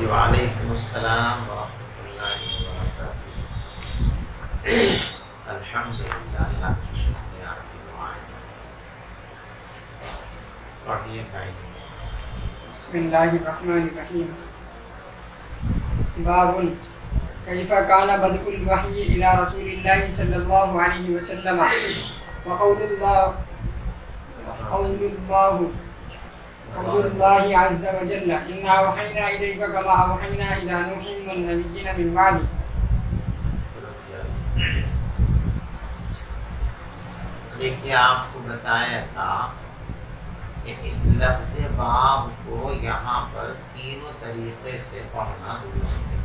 وعلیکم السلام ورحمۃ اللہ وبرکاتہ۔ الحمدللہ، اللہ کی شکریہ کی دعائیں پڑھیے بھائی۔ بسم اللہ الرحمن الرحیم۔ باب کیف کان بدء الوحی الی رسول اللہ صلی اللہ علیہ وسلم وقول اللہ عز وجل انا اوحینا الیک کما اوحینا الی نوح والنبیین من بعد۔ دیکھیے، آپ کو بتایا تھا کہ اس لفظ باب کو یہاں پر تینوں طریقے سے پڑھنا درست ہے۔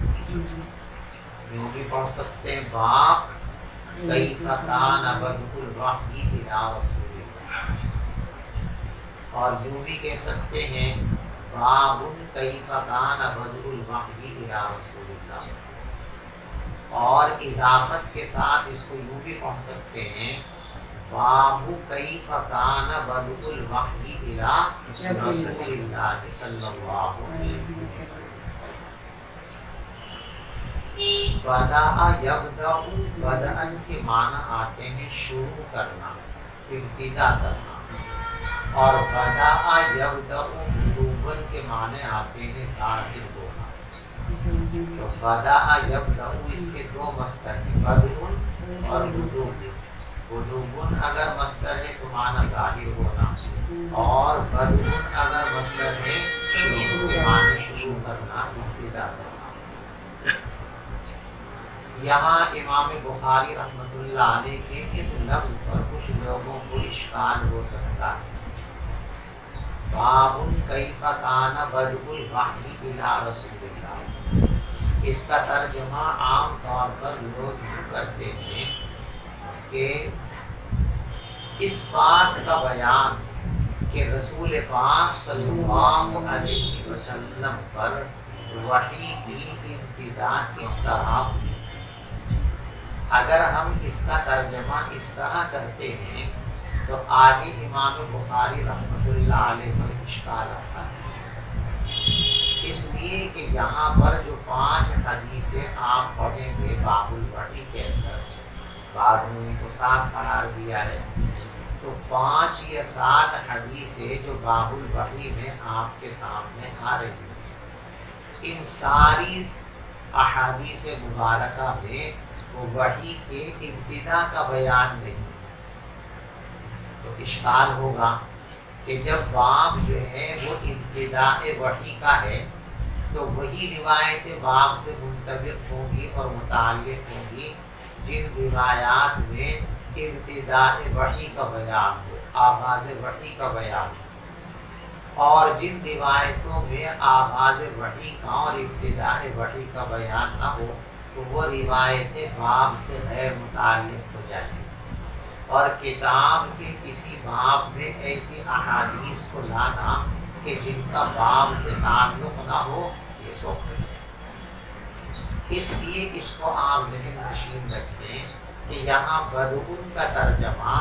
یوں بھی پڑھ سکتے ہیں باب کیف کان بدء الوحی الی رسول اللہ، اور یوں بھی کہہ سکتے ہیں باب کیف کان بدء الوحی الی رسول اللہ، اور اضافت کے ساتھ اس کو یوں بھی پڑھ سکتے ہیں باب کیف کان بدء الوحی الی رسول اللہ صلی اللہ علیہ وسلم۔ بدأ یبدأ، بدأ کے معنی آتے ہیں شروع کرنا، ابتدا کرنا، اور بدأ یبدأ بدون کے معنی آتے ہیں ظاہر ہونا۔ تو بدأ یبدأ اس کے دو مصدر ہیں، بدء اور بدو۔ بدو اگر مصدر ہے تو معنی ظاہر ہونا، اور بدء اگر مصدر ہے شروع کے معنی شروع کرنا، ابتدا کرنا۔ یہاں امام بخاری رحمۃ اللہ علیہ کے اس لفظ پر کچھ لوگوں کو اشکال ہو سکتا ہے۔ باب کیف کان بدء الوحی الی رسول اللہ، اس کا ترجمہ عام طور پر لوگ یوں کرتے ہیں کہ اس بات کا بیان کہ رسول پاک صلی اللہ علیہ وسلم پر وحی کی ابتدا کس طرح ہوئی۔ اگر ہم اس کا ترجمہ اس طرح کرتے ہیں تو آگے امام بخاری رحمۃ اللہ علیہ پر اشکال آتا ہے، اس لیے کہ یہاں پر جو 5 حدیثیں آپ پڑھیں گے باب الوحی کے اندر، بعد میں ان کو 7 قرار دیا ہے، تو 5 یا 7 حدیثیں جو باب الوحی میں آپ کے سامنے آ رہی ہیں، ان ساری احادیث مبارکہ میں وہ وحی کے ابتدا کا بیان نہیں، تو اشکال ہوگا کہ جب باب جو ہے وہ ابتداء وحی کا ہے تو وہی روایتیں باب سے منطبق ہوں گی اور متعلق ہوں گی جن روایات میں ابتداء وحی کا بیان ہو، آغاز وحی کا بیان ہو، اور جن روایتوں میں آغاز وحی کا اور ابتداء وحی کا بیان نہ ہو تو وہ روایتیں باب سے غیر متعلق ہو جائیں گی، اور کتاب کے کسی باب میں ایسی احادیث کو لانا کہ جن کا باب سے تعلق نہ ہو، یہ سو ہے۔ اس لیے اس کو آپ ذہن نشین رکھیں کہ یہاں بدء کا ترجمہ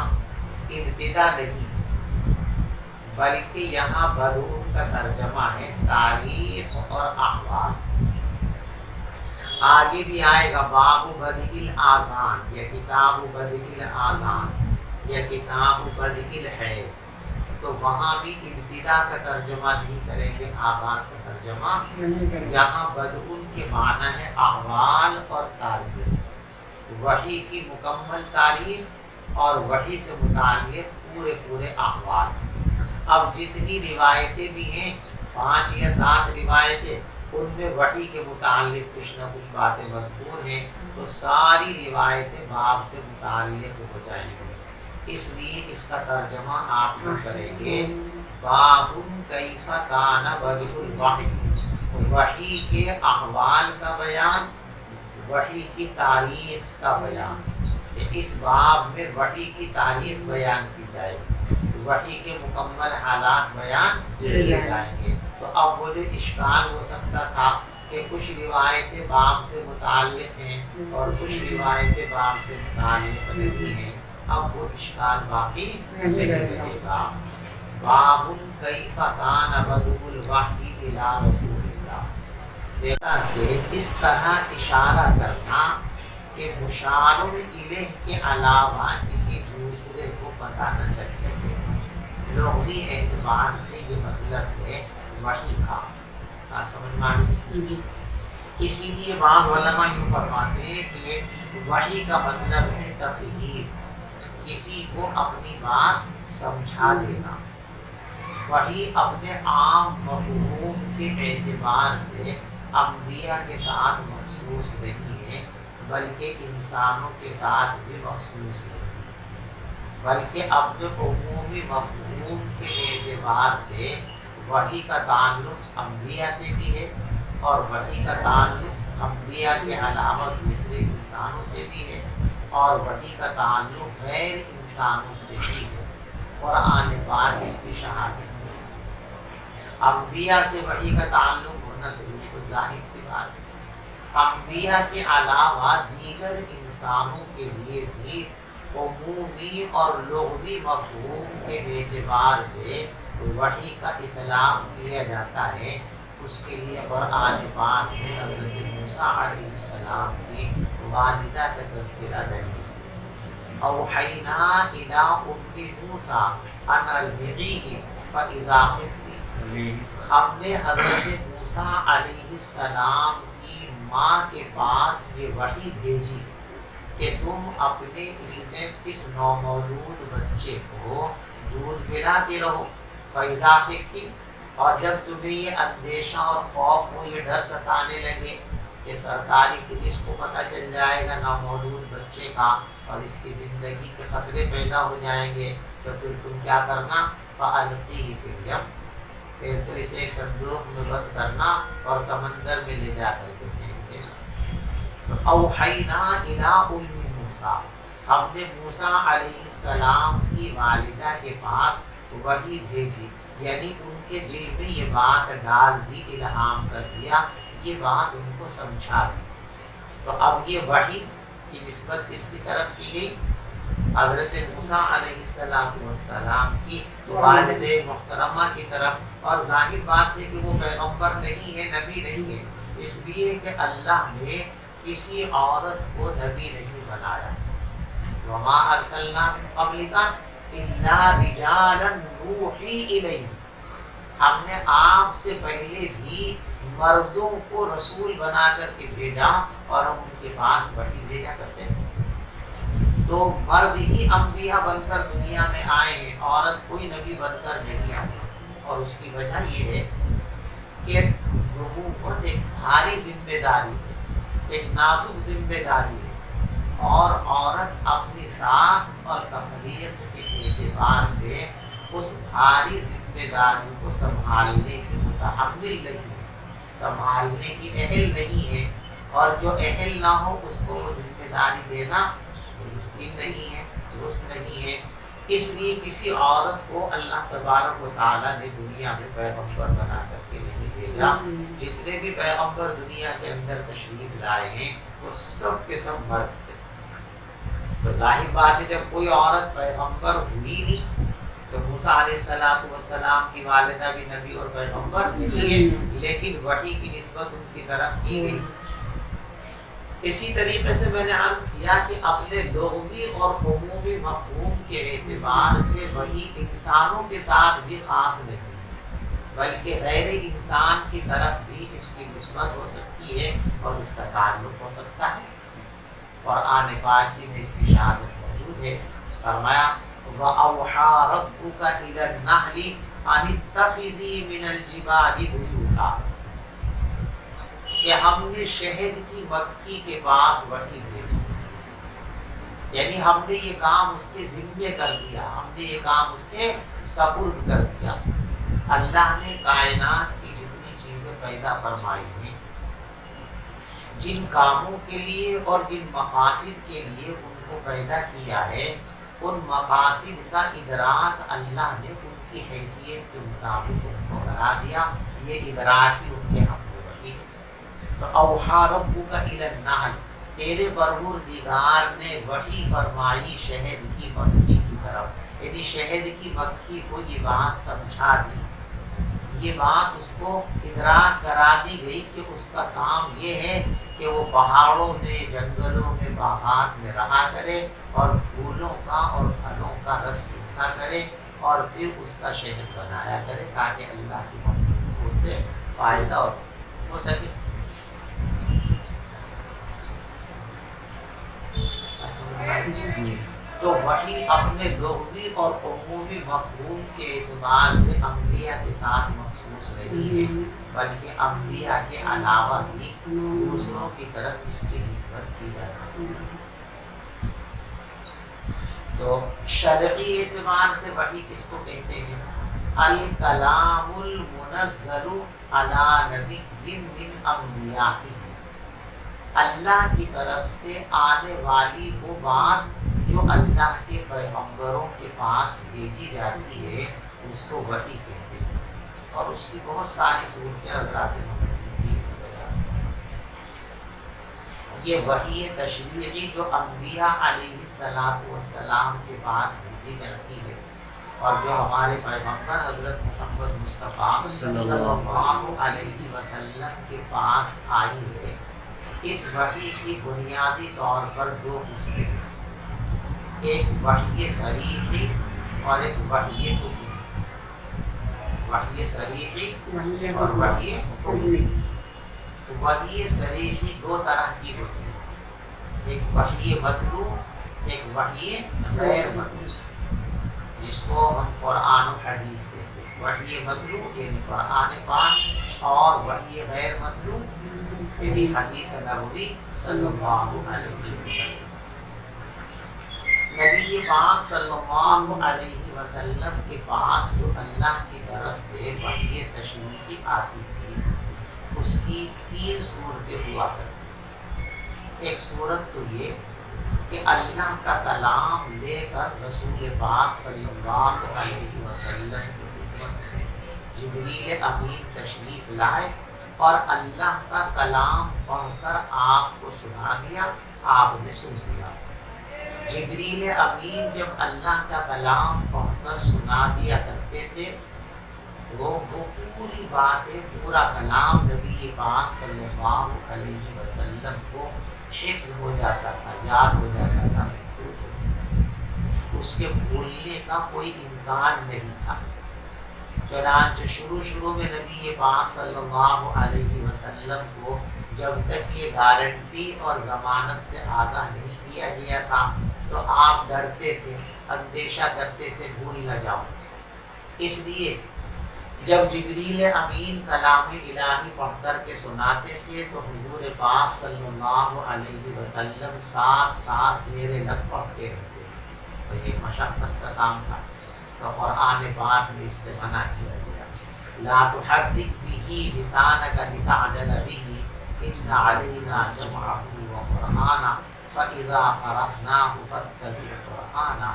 ابتدا نہیں، بلکہ یہاں بدء کا ترجمہ ہے تاریخ اور احوال۔ آگے بھی آئے گا باب بدء الاذان یا کتاب بدء الاذان یا کتاب بدء الحیض، تو وہاں بھی ابتدا کا ترجمہ نہیں کریں گے، آغاز کا ترجمہ۔ یہاں بدء کے معنی ہے احوال اور تاریخ، وحی کی مکمل تاریخ اور وحی سے متعلق پورے احوال۔ اب جتنی روایتیں بھی ہیں 5 یا 7 روایتیں، ان میں وحی کے متعلق کچھ نہ کچھ باتیں مذکور ہیں، تو ساری روایتیں باب سے متعلق ہو جائیں گی۔ اس لیے اس کا ترجمہ آپ لوگ کریں گے باب کیف کان بدء الوحی، وحی کے احوال کا بیان، وحی کی تاریخ کا بیان، کہ اس باب میں وحی کی تاریخ بیان کی جائے گی، وحی کے مکمل حالات بیان کیے جائیں گے۔ تو اب وہ جو اشکال ہو سکتا تھا کہ کچھ روایتیں باب سے متعلق ہیں اور کچھ روایتیں باب سے متعلق نہیں ہیں، اب وہ اشکال باقی نہیں رہے گا۔ باب کیف کان بدء الوحی الی رسول اللہ، دیتا سے اس طرح اشارہ کرنا کہ مشار الیہ کے علاوہ کسی دوسرے کو پتہ نہ چل سکے. لغوی اعتبار سے یہ مطلب ہے وحی کا. سمجھ میں آئی؟ اسی لیے بعض علماء یوں فرماتے ہیں کہ وحی کا مطلب ہے تفہیم، کسی کو اپنی بات سمجھا دینا. وحی اپنے عام مفہوم کے اعتبار سے انبیاء کے ساتھ مخصوص نہیں ہے، بلکہ انسانوں کے ساتھ بھی مخصوص نہیں، بلکہ اپنے عمومی مفہوم کے اعتبار سے وحی کا تعلق انبیاء سے بھی ہے، اور وحی کا تعلق انبیاء کے علاوہ دوسرے انسانوں سے بھی ہے، اور وحی کا تعلق غیر انسانوں سے بھی ہے. قرآن پاک اس کی شہادت ہے. انبیاء سے وحی کا تعلق ہونا تو بالکل ظاہر سی بات ہے. انبیاء کے علاوہ دیگر انسانوں کے لیے بھی عمومی اور لغوی مفہوم کے اعتبار سے وحی کا اطلاق کیا جاتا ہے. اس کے لیے قرآن پاک میں حضرت موسیٰ علیہ السلام کی والدہ کا تذکرہ دلیل. اوحینا الی ام موسیٰ ان ارضعیہ فاذا خفتی، ہم نے حضرت موسیٰ علیہ السلام کی ماں کے پاس یہ وحی بھیجی کہ تم اپنے اس نومولود بچے کو دودھ پلاتے رہو. فاذا خفتی، اور جب تمہیں یہ اندیشہ اور خوف ہو، یہ ڈر ستانے لگے کہ سرکاری پولیس کو پتہ چل جائے گا نومولود بچے کا اور اس کی زندگی کے خطرے پیدا ہو جائیں گے، تو پھر تم کیا کرنا؟ فَأَلْقِیہِ فِی الْیَمِّ، پھر تو اسے ایک صندوق میں بند کرنا اور سمندر میں لے جا کر کے پھینک دینا. تو اوحینا الی ام موسیٰ، ہم نے موسیٰ علیہ السلام کی والدہ کے پاس وحی بھیجی، یعنی ان کے دل میں یہ بات ڈال دی، الہام کر دیا، یہ بات ان کو سمجھا دی. تو اب یہ وحی کی نسبت کس کی طرف کی گئی؟ حضرت موسیٰ علیہ السلام کی والد محترمہ کی طرف. اور ظاہر بات ہے کہ وہ پیغمبر نہیں ہے، نبی نہیں ہے، اس لیے کہ اللہ نے کسی عورت کو نبی نہیں بنایا. وَمَا أَرْسَلْنَا مِن قَبْلِكَ إِلَّا رِجَالًا نُوحِي إِلَيْهِمْ، ہم نے آپ سے پہلے بھی مردوں کو رسول بنا کر کے بھیجا اور ہم ان کے پاس وحی بھیجا کرتے ہیں. تو مرد ہی انبیاء بن کر دنیا میں آئے ہیں، عورت کوئی نبی بن کر نہیں آئی. اور اس کی وجہ یہ ہے کہ نبوت ایک بھاری ذمہ داری ہے، ایک نازک ذمہ داری ہے، اور عورت اپنی ساکھ اور تخلیق کے اعتبار سے اس بھاری ذمہ داری کو سنبھالنے کی متحمل نہیں ہے، سنبھالنے کی اہل نہیں ہے. اور جو اہل نہ ہو اس کو وہ ذمہ داری دینا درست نہیں ہے، درست نہیں ہے. اس لیے کسی عورت کو اللہ تبارک و تعالیٰ نے دنیا میں پیغمبر بنا کر کے نہیں بھیجا. جتنے بھی پیغمبر دنیا کے اندر تشریف لائے ہیں وہ سب کے سب مرد تھے. تو ظاہر بات ہے جب کوئی عورت پیغمبر ہوئی نہیں تو موسیٰ علیہ السلام کی والدہ بھی نبی اور پیغمبر نہیں ہے، لیکن وحی کی نسبت ان کی طرف کی گئی. اسی طریقے سے میں نے عرض کیا کہ اپنے لغوی اور عمومی مفہوم کے اعتبار سے وحی انسانوں کے ساتھ بھی خاص نہیں، بلکہ غیر انسان کی طرف بھی اس کی نسبت ہو سکتی ہے اور اس کا تعلق ہو سکتا ہے. قرآن پاک میں اس کی شہادت موجود ہے. فرمایا وَأَوْحَىٰ رَبُّكَ إِلَى النَّحْلِ أَنِ اتَّخِذِي مِنَ الْجِبَالِ بُيُوتًا، کہ ہم نے شہد کی مکھی کے پاس وحی بھیجی، یعنی ہم نے یہ کام اس کے ذمے کر دیا، ہم نے یہ کام اس کے سپرد کر دیا. اللہ نے کائنات کی جتنی چیزیں پیدا فرمائی ہیں، جن کاموں کے لیے اور جن مقاصد کے لیے ان کو پیدا کیا ہے، ان مقاصد کا ادراک اللہ نے ان کی حیثیت کے مطابق ان کو کرا دیا. یہ ادراک ہی ان کے ہم کو وحی. تو اوحیٰ ربک الی النحل، تیرے پروردگار نے وحی فرمائی شہد کی مکھی کی طرف، یعنی شہد کی مکھی کو یہ بات سمجھا دی، یہ بات اس کو ادراک کرا دی گئی کہ اس کا کام یہ ہے کہ وہ پہاڑوں میں، جنگلوں میں، باغات میں رہا کرے اور پھولوں کا اور پھلوں کا رس چوسا کرے اور پھر اس کا شہد بنایا کرے تاکہ اللہ کی مخلوق کو اس سے فائدہ ہو سکے۔ تو وحی اپنے لغوی اور عمومی مفہوم کے اعتبار سے انبیاء کے ساتھ مخصوص نہیں ہے، بلکہ انبیاء کے علاوہ بھی دوسروں کی طرف اس کی نسبت کی جا سکتی ہے۔ تو شرعی اعتبار سے وحی کس کو کہتے ہیں؟ الکلام المنزل علی نبی من انبیائہ، اللہ کی طرف سے آنے والی وہ بات جو اللہ کے پیغمبروں کے پاس بھیجی جاتی ہے اس کو وحی کہتے ہیں، اور اس کی بہت ساری صورتیں حضرات محدثین نے بیان کی۔ یہ وحی تشریعی جو انبیاء علیہ السلام کے پاس بھیجی جاتی ہے اور جو ہمارے پیغمبر حضرت محمد مصطفیٰ صلی اللہ علیہ وسلم کے پاس آئی ہے، اس وحی کی بنیادی طور پر دو قسمیں ہیں، ایک وحی صریحی اور ایک وحی حکمی۔ وحی صریحی اور وحی حکمی۔ وحی صریحی دو طرح کی ہوتی ہے، ایک وحی متلو، ایک وحی غیر متلو، جس کو ہم قرآن و حدیث کہتے ہیں۔ وحی متلو یعنی قرآن پاک، اور وحی غیر متلو یعنی حدیث نبوی صلی اللہ علیہ وسلم۔ نبی پاک صلی اللہ علیہ وسلم کے پاس جو اللہ کی طرف سے وحی تشریعی آتی تھی اس کی تین صورتیں ہوا کرتی ہیں۔ ایک صورت تو یہ کہ اللہ کا کلام لے کر رسول پاک صلی اللہ علیہ وسلم کی خدمت میں جبریل امین تشریف لائے اور اللہ کا کلام پڑھ کر آپ کو سنا دیا، آپ نے سن لیا۔ جبریل امین جب اللہ کا کلام پڑھ کر سنا دیا کرتے تھے تو وہ پوری باتیں، پورا کلام نبی پاک صلی اللہ علیہ وسلم کو حفظ ہو جاتا تھا، یاد ہو جاتا تھا، محفوظ ہو جاتا تھا، اس کے بھولنے کا کوئی امکان نہیں تھا۔ چنانچہ شروع میں نبی پاک صلی اللہ علیہ وسلم کو جب تک یہ گارنٹی اور ضمانت سے آگاہ نہیں کیا گیا تھا تو آپ ڈرتے تھے، اندیشہ کرتے تھے بھول نہ جاؤ۔ اس لیے جب جبریل امین کلام الہی پڑھ کر کے سناتے تھے تو حضور پاک صلی اللہ علیہ وسلم ساتھ ساتھ زیر لب پڑھتے رہتے تھے، تو یہ مشقت کا کام تھا۔ تو قرآن پاک میں اس سے منع کیا گیا، لا تحرک به لسانک لتعجل به ان علینا جمعه وقرآنا فاذا قرأناه فاتبع قرآنا،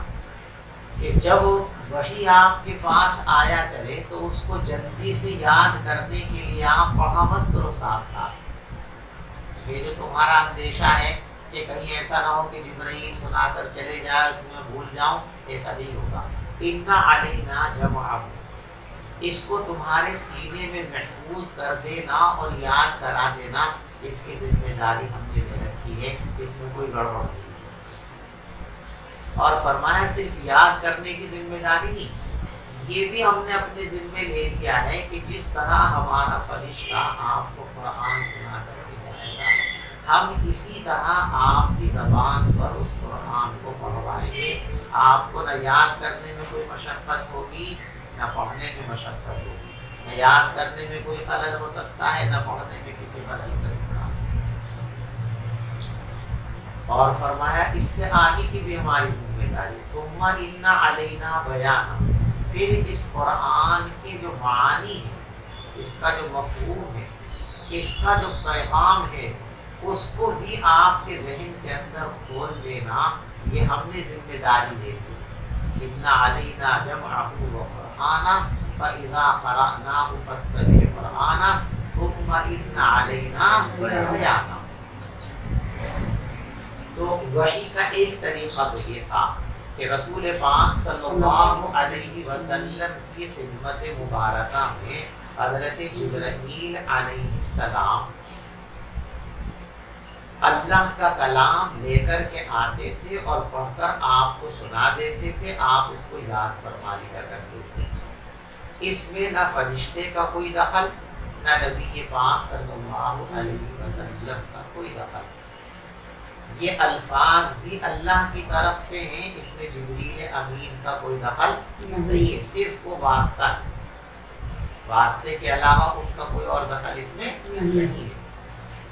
کہ جب وحی آپ کے پاس آیا کرے تو اس کو جلدی سے یاد کرنے کے لیے آپ پڑھا مت کرو ساتھ ساتھ۔ یہ جو تمہارا اندیشہ ہے کہ کہیں ایسا نہ ہو کہ جبرائیل سنا کر چلے جائے تو میں بھول جاؤں، ایسا نہیں ہوگا۔ اِنَّ عَلَيْنَا جَمْعَهُ، اس کو تمہارے سینے میں محفوظ کر دینا اور یاد کرا دینا، اس کی ذمہ داری ہم نے لے رکھی ہے، اس میں کوئی گڑبڑ نہیں ہو سکتی۔ اور فرمایا صرف یاد کرنے کی ذمہ داری نہیں، یہ بھی ہم نے اپنے ذمے لے لیا ہے کہ جس طرح ہمارا فرشتہ آپ کو قرآن سنا کر کے جائے گا، ہم اسی طرح آپ کی زبان پر اس قرآن کو پڑھوائیں گے۔ آپ کو نہ یاد کرنے میں کوئی مشقت ہوگی، نہ پڑھنے میں مشقت ہوگی، نہ یاد کرنے میں کوئی خلل ہو سکتا ہے، نہ پڑھنے میں کسی خلل کا امکان۔ اور فرمایا اس سے آگے کی بھی ہماری ذمہ داری، ثم ان علینا بیان، پھر اس قرآن کے جو معانی ہے، اس کا جو مفہوم ہے، اس کا جو پیغام ہے، اس کو بھی آپ کے ذہن کے اندر کھول دینا، یہ ہم نے ذمہ داری لے لی۔ ان علینا جمعہ وقرآنا فاذا قرأناه فاتبع قرآنا ثم ان علینا بیانا۔ تو وحی کا ایک طریقہ تو یہ تھا کہ رسول پاک صلی اللہ علیہ وسلم کی خدمت مبارکہ میں حضرت جبرائیل علیہ السلام اللہ کا کلام لے کر کے آتے تھے اور پڑھ کر آپ کو سنا دیتے تھے، آپ اس کو یاد فرما لیا کرتے تھے۔ اس میں نہ فرشتے کا کوئی دخل، نہ نبی پاک صلی اللہ علیہ وسلم کا کوئی دخل۔ یہ الفاظ بھی اللہ کی طرف سے ہیں، اس میں جبریل امین کا کوئی دخل نہیں ہے، صرف وہ واسطہ ہے، واسطے کے علاوہ ان کا کوئی اور دخل اس میں نہیں ہے۔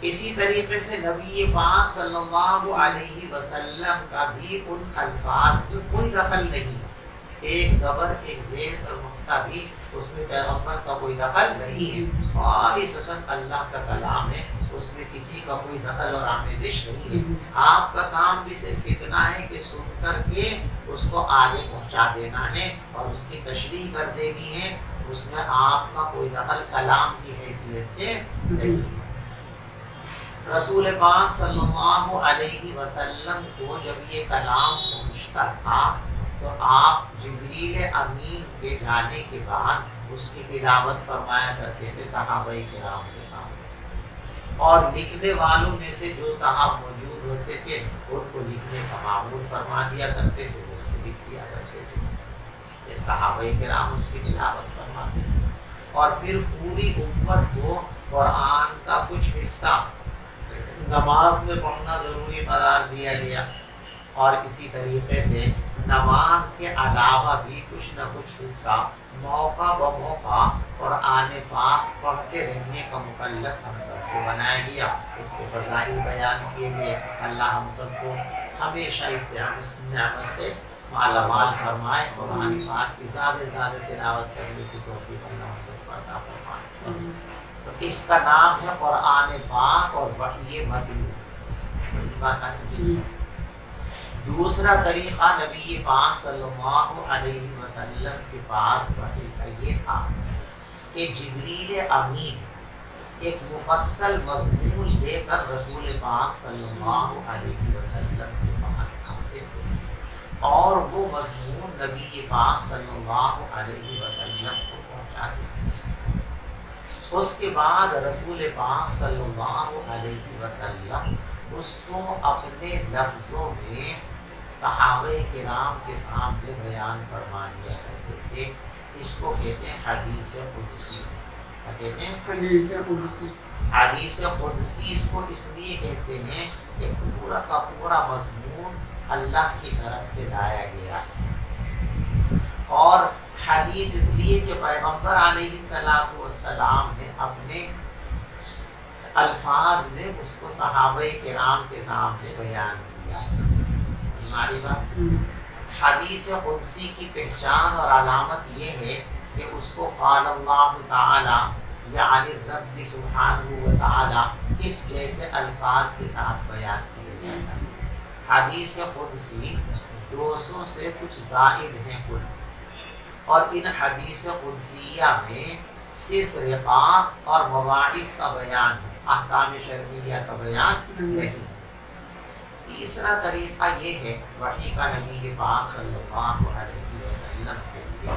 اسی طریقے سے نبی پاک صلی اللہ علیہ وسلم کا بھی ان الفاظ میں کوئی دخل نہیں ہے، ایک زبر ایک زیر اور نقطہ بھی اس میں پیغمبر کا کوئی دخل نہیں ہے، خالصتاً اللہ کا کلام ہے، اس میں کسی کا کوئی دخل اور آمیزش نہیں ہے۔ آپ کا کام بھی صرف اتنا ہے کہ سن کر کے اس کو آگے پہنچا دینا ہے اور اس کی تشریح کر دینی ہے، اس میں آپ کا کوئی دخل کلام کی حیثیت سے نہیں ہے۔ رسول پاک صلی اللہ علیہ وسلم کو جب یہ کلام پہنچتا تھا تو آپ جبریل امین کے جانے کے بعد اس کی تلاوت فرمایا کرتے تھے صحابہ کرام کے سامنے، اور لکھنے والوں میں سے جو صاحب موجود ہوتے تھے ان کو لکھنے کا معمول فرما دیا کرتے تھے، اس کو لکھ دیا کرتے تھے، پھر صحابہ کرام اس کی تلاوت فرماتے تھے، اور پھر پوری امت کو قرآن کا کچھ حصہ نماز میں پڑھنا ضروری قرار دیا گیا، اور اسی طریقے سے نماز کے علاوہ بھی کچھ نہ کچھ حصہ موقع بموقع قرآن پاک پڑھتے رہنے کا مکلف ہم سب کو بنایا گیا، اس کے فضائل بیان کیے گئے۔ اللہ ہم سب کو ہمیشہ اس نعمت سے مالا مال فرمائے، قرآن پاک کی زیادہ سے زیادہ تلاوت کرنے کی توفیق اللہ ہم سب کو عطا فرمائے۔ تو اس کا نام ہے قرآن پاک اور وحی متلو۔ دوسرا طریقہ نبی پاک صلی اللہ علیہ وسلم کے پاس وحی کا یہ تھا کہ جبریل امین ایک مفصل مضمون لے کر رسول پاک صلی اللہ علیہ وسلم کے پاس آتے تھے، اور وہ مضمون نبی پاک صلی اللہ علیہ وسلم کو پہنچاتے تھے۔ اس کے بعد رسول پاک صلی اللہ علیہ وسلم اس کو اپنے لفظوں میں صحابہ کرام کے سامنے بیان فرما دیا کرتے تھے۔ اس کو کہتے ہیں حدیث قدسی۔ کیا کہتے ہیں؟ حدیث قدسی۔ حدیث قدسی اس کو اس لیے کہتے ہیں کہ پورا کا پورا مضمون اللہ کی طرف سے لایا گیا ہے، اور حدیث اس لیے کہ پیغمبر علیہ السلام نے اپنے الفاظ میں اس کو صحابہ کرام کے سامنے بیان کیا۔ ہماری بات حدیث قدسی کی پہچان اور علامت یہ ہے کہ اس کو قال اللہ تعالی یعنی رب سبحانہ و تعالی اس جیسے الفاظ کے ساتھ بیان کیا جاتا ہے۔ حدیث قدسی 200 سے کچھ زائد ہیں کل، اور ان حدیث قدسیہ میں صرف رقاق اور مواعظ کا بیان ہے، احکام شرعیہ کا بیان نہیں۔ تیسرا طریقہ یہ ہے وحی کا نبی پاک صلی اللہ علیہ وسلم کے لیے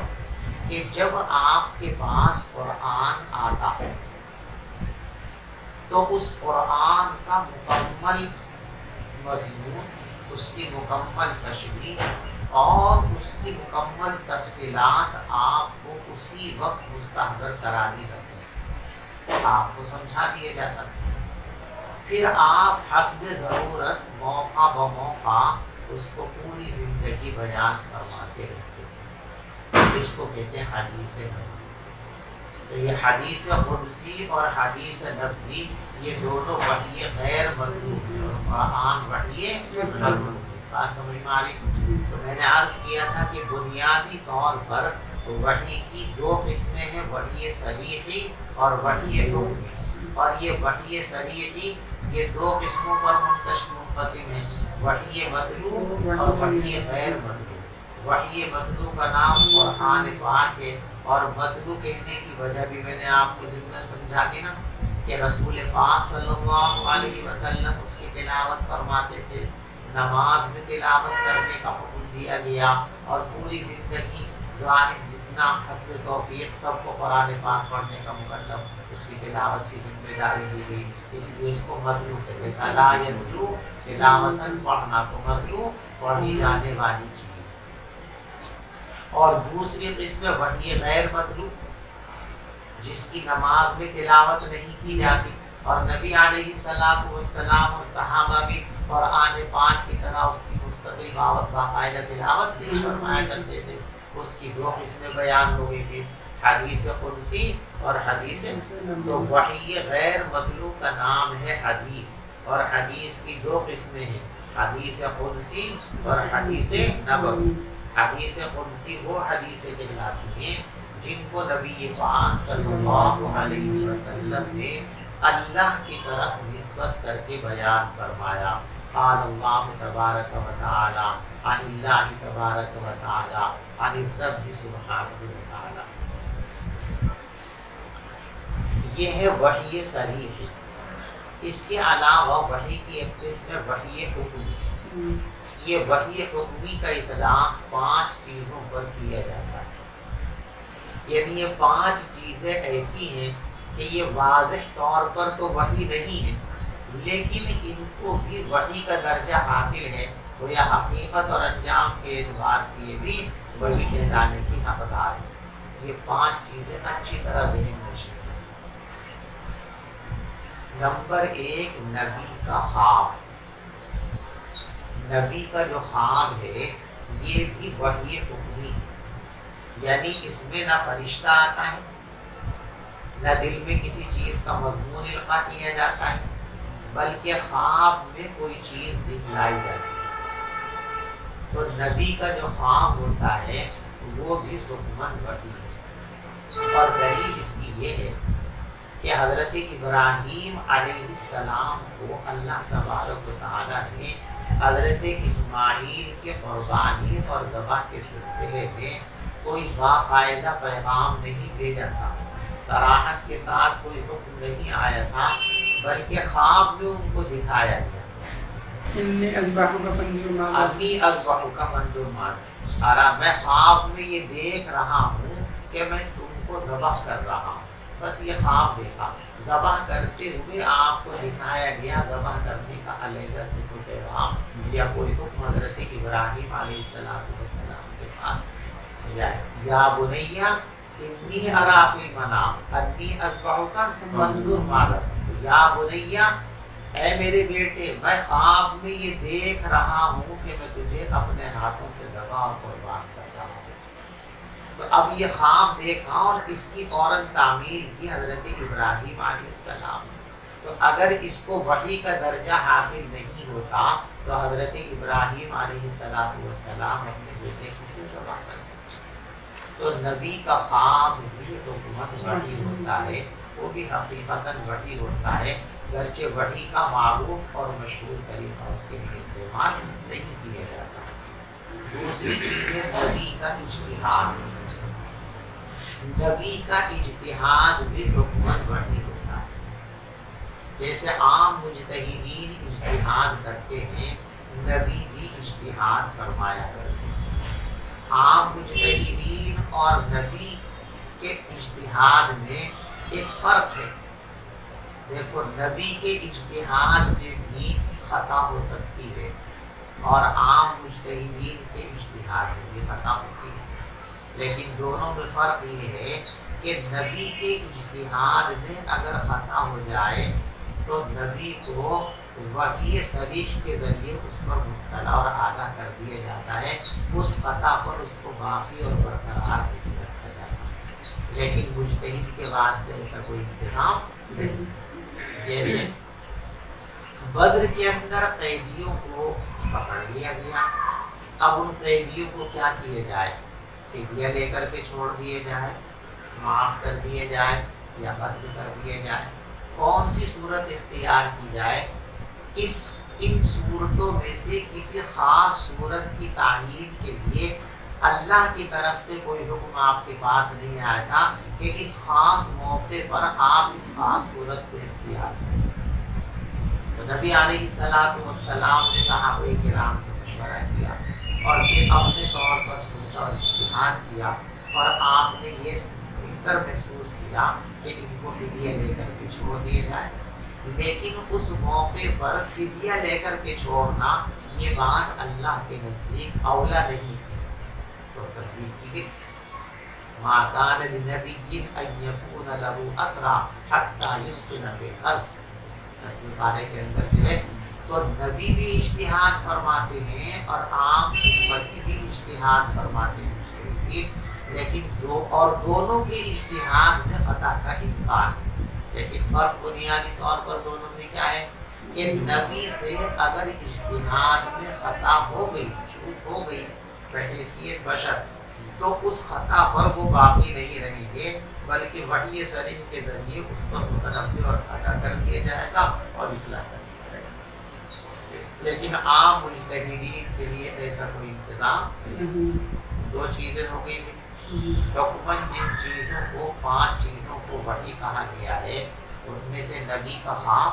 کہ جب آپ کے پاس قرآن آتا ہے تو اس قرآن کا مکمل مضمون، اس کی مکمل تشریح اور اس کی مکمل تفصیلات آپ کو اسی وقت مستحضر کرا دی جاتی ہے، آپ کو سمجھا دیا جاتا ہے، پھر آپ حسب ضرورت موقع بموقع اس کو پوری زندگی بیان فرماتے رہتے ہیں۔ اس کو کہتے ہیں حدیث نبوی۔ تو یہ حدیث قدسی اور حدیث نبوی یہ دونوں وحی غیر مطلوب ہے، اور قرآن وحی مطلوب ہے۔ بات سمجھ میں آ رہی؟ تو میں نے عرض کیا تھا کہ بنیادی طور پر وحی کی 2 قسمیں ہیں، وحی صریحی اور وحی لغوی، اور یہ وحی صریحی یہ 2 قسموں پر منقسم ہے، وحی مطلوع اور وحی غیر مطلوع۔ وحی مطلوع کا نام قرآن پاک ہے، اور مطلوع کہنے کی وجہ بھی میں نے آپ کو ضمن سمجھا دی نا کہ رسول پاک صلی اللہ علیہ وسلم اس کی تلاوت فرماتے تھے، نماز میں تلاوت کرنے کا حکم دیا گیا، اور پوری زندگی نہ حسب توفیق سب کو قرآن پاک پڑھنے کا مکلف اس کی تلاوت کی ذمہ داری دی گئی، اس لیے اس کو مطلوع کہتے ہیں۔ لا یتلو تلاوتاً، پڑھنا تو مطلوع، پڑھی جانے والی چیز۔ اور دوسری قسم وحی غیر مطلوع، جس کی نماز میں تلاوت نہیں کی جاتی، اور نبی علیہ الصلوۃ والسلام اور صحابہ بھی قرآن پاک کی طرح اس کی مستقل باقاعدہ تلاوت نہیں فرمایا کرتے تھے۔ اس کی دو قسمیں بیان ہو گئی تھی، حدیث قدسی اور حدیث، تو وحی غیر مطلوع کا نام ہے حدیث، اور حدیث کی دو قسمیں ہیں، حدیث قدسی اور حدیث نبوی۔ حدیث قدسی وہ حدیثیں کہلاتی ہیں جن کو نبی پاک صلی اللہ علیہ وسلم نے اللہ کی طرف نسبت کر کے بیان فرمایا۔ قال اللہ تبارک و تعالی عن اللہ تبارک و تعالی عن الرب سبحانہ و تعالی۔ یہ ہے وحی صریح۔ اس کے علاوہ وحی کی ایک قسم ہے وحی حکمی۔ یہ وحی حکمی کا اطلاق 5 چیزوں پر کیا جاتا ہے، یعنی یہ 5 چیزیں ایسی ہیں کہ یہ واضح طور پر تو وحی نہیں ہے، لیکن ان کو بھی وحی کا درجہ حاصل ہے، تو یہ حقیقت اور انجام کے اعتبار سے یہ بھی وحی کہلانے کی حقدار ہے۔ یہ 5 چیزیں اچھی طرح ذہن نشین۔ نمبر 1، نبی کا خواب۔ نبی کا جو خواب ہے یہ بھی وحی حکمی ہے، یعنی اس میں نہ فرشتہ آتا ہے، نہ دل میں کسی چیز کا مضمون القاء کیا جاتا ہے، بلکہ خواب میں کوئی چیز دکھلائی جاتی ہے۔ تو نبی کا جو خواب ہوتا ہے وہ بھی حکمن وحی ہے، اور دلیل اس کی یہ ہے کہ حضرت ابراہیم علیہ السلام کو اللہ تبارک و تعالیٰ نے حضرت اسماعیل کے قربانی اور ذبح کے سلسلے میں کوئی باقاعدہ پیغام نہیں بھیجا تھا، صراحت کے ساتھ کوئی حکم نہیں آیا تھا، بلکہ خواب میں ان کو دکھایا گیا، انی اذبحک فانظر ماذا انی اذبحک فانظر ماذا، میں خواب میں یہ دیکھ رہا ہوں کہ میں تم کو ذبح کر رہا ہوں۔ بس یہ خواب دیکھا، ذبح کرتے ہوئے آپ کو دکھایا گیا، ذبح کرنے کا علیحدہ سے کوئی پیغام یا کوئی حکم حضرت ابراہیم علیہ السلام کے پاس جائے۔ یا بنیہ انی اری فی المنام انی اذبحک فانظر ماذا، یا بنیہ اے میرے بیٹے، میں خواب میں یہ دیکھ رہا ہوں کہ میں تجھے اپنے ہاتھوں سے ذبح اور قربان کر رہا ہوں۔ تو اب یہ خواب دیکھا اور اس کی فوراً تعمیل کی حضرت ابراہیم علیہ السلام نے۔ تو اگر اس کو وحی کا درجہ حاصل نہیں ہوتا تو حضرت ابراہیم علیہ السلام اپنے بیٹے کو کیوں ذبح کرتے؟ تو نبی کا خواب بھی حکمت وحی ہوتا ہے، وہ بھی حقیقتاً وحی ہوتا ہے، گرچہ وحی کا معروف اور مشہور طریقہ اس کے لیے استعمال نہیں کیا جاتا۔ دوسری چیز ہے نبی کا اجتہاد۔ نبی کا اجتہاد بھی حکمت وحی ہوتا ہے، جیسے عام مجتہدین اجتہاد کرتے ہیں، نبی بھی اجتہاد فرمایا کرتے ہیں۔ عام مجتہدین اور نبی کے اجتہاد میں ایک فرق ہے۔ دیکھو، نبی کے اجتہاد میں بھی خطا ہو سکتی ہے اور عام مجتہدین کے اجتہاد میں بھی خطا ہوتی ہے، لیکن دونوں میں فرق یہ ہے کہ نبی کے اجتہاد میں اگر خطا ہو جائے تو نبی کو وحی صریح کے ذریعے اس پر مطلع اور آگاہ کر دیا جاتا ہے، اس خطا پر اس کو باقی اور برقرار نہیں رکھا جاتا، لیکن مجتہد کے واسطے ایسا کوئی انتظام نہیں۔ جیسے بدر کے اندر قیدیوں کو پکڑ لیا گیا، اب ان قیدیوں کو کیا کیا جائے؟ فدیہ لے کر کے چھوڑ دیے جائے، معاف کر دیے جائے، یا قتل کر دیے جائے؟ کون سی صورت اختیار کی جائے؟ ان صورتوں میں سے کسی خاص صورت کی تعیین کے لیے اللہ کی طرف سے کوئی حکم آپ کے پاس نہیں آیا تھا کہ اس خاص موقع پر آپ اس خاص صورت کو اختیار کریں۔ تو نبی علیہ السلام نے صحابہ کرام سے مشورہ کیا اور پھر اپنے طور پر سوچا اور اجتہاد کیا، اور آپ نے یہ بہتر محسوس کیا کہ ان کو فدیہ لے کر کے چھوڑ دیا جائے، لیکن اس موقع پر فدیہ لے کر کے چھوڑنا یہ بات اللہ کے نزدیک اولا نہیں تھی، تو تربیت کی گئی ما کان لنبی ان یکون له اسرا حتی یسکن فی الارض، تسنی پارے کے اندر جو ہے تو نبی بھی اجتہاد فرماتے ہیں اور عام امتی بھی اجتہاد فرماتے ہیں، لیکن دونوں کے اجتہاد میں خطا کا امکان ہے، لیکن فرق بنیادی طور پر دونوں میں کیا ہے کہ نبی سے اگر اجتہاد میں خطا ہو گئی، چوک ہو گئی بحیثیت بشر، تو اس خطا پر وہ باقی نہیں رہیں گے، بلکہ وحی صریح کے ذریعے اس پر متنبہ اور ادا کر دیا جائے گا اور اصلاح کر دیا جائے گا۔ لیکن عام مجتہدین کے لیے ایسا کوئی انتظام، دو چیزیں ہو گئی ہیں، حکماً جن چیزوں کو 5 چیزوں کو وحی کہا گیا ہے ان میں سے نبی کا خواب،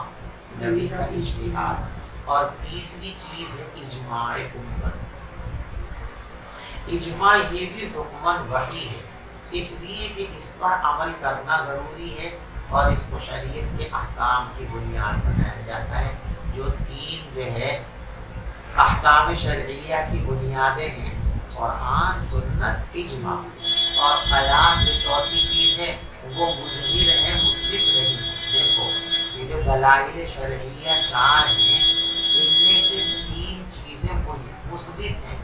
نبی کا اجتہاد، اور تیسری چیز ہے اجماع امت۔ اجماع یہ بھی حکماً وحی ہے، اس لیے کہ اس پر عمل کرنا ضروری ہے اور اس کو شریعت کے احکام کی بنیاد بنایا جاتا ہے۔ جو 3 جو ہے احکام شرعیہ کی بنیادیں ہیں، قرآن، سنت، اجماع، اور قیاس جو چوتھی چیز ہے وہ مظہر ہے، مثبت نہیں۔ دیکھو یہ جو دلائل شرعیہ 4 ہیں ان میں سے 3 چیزیں مثبت ہیں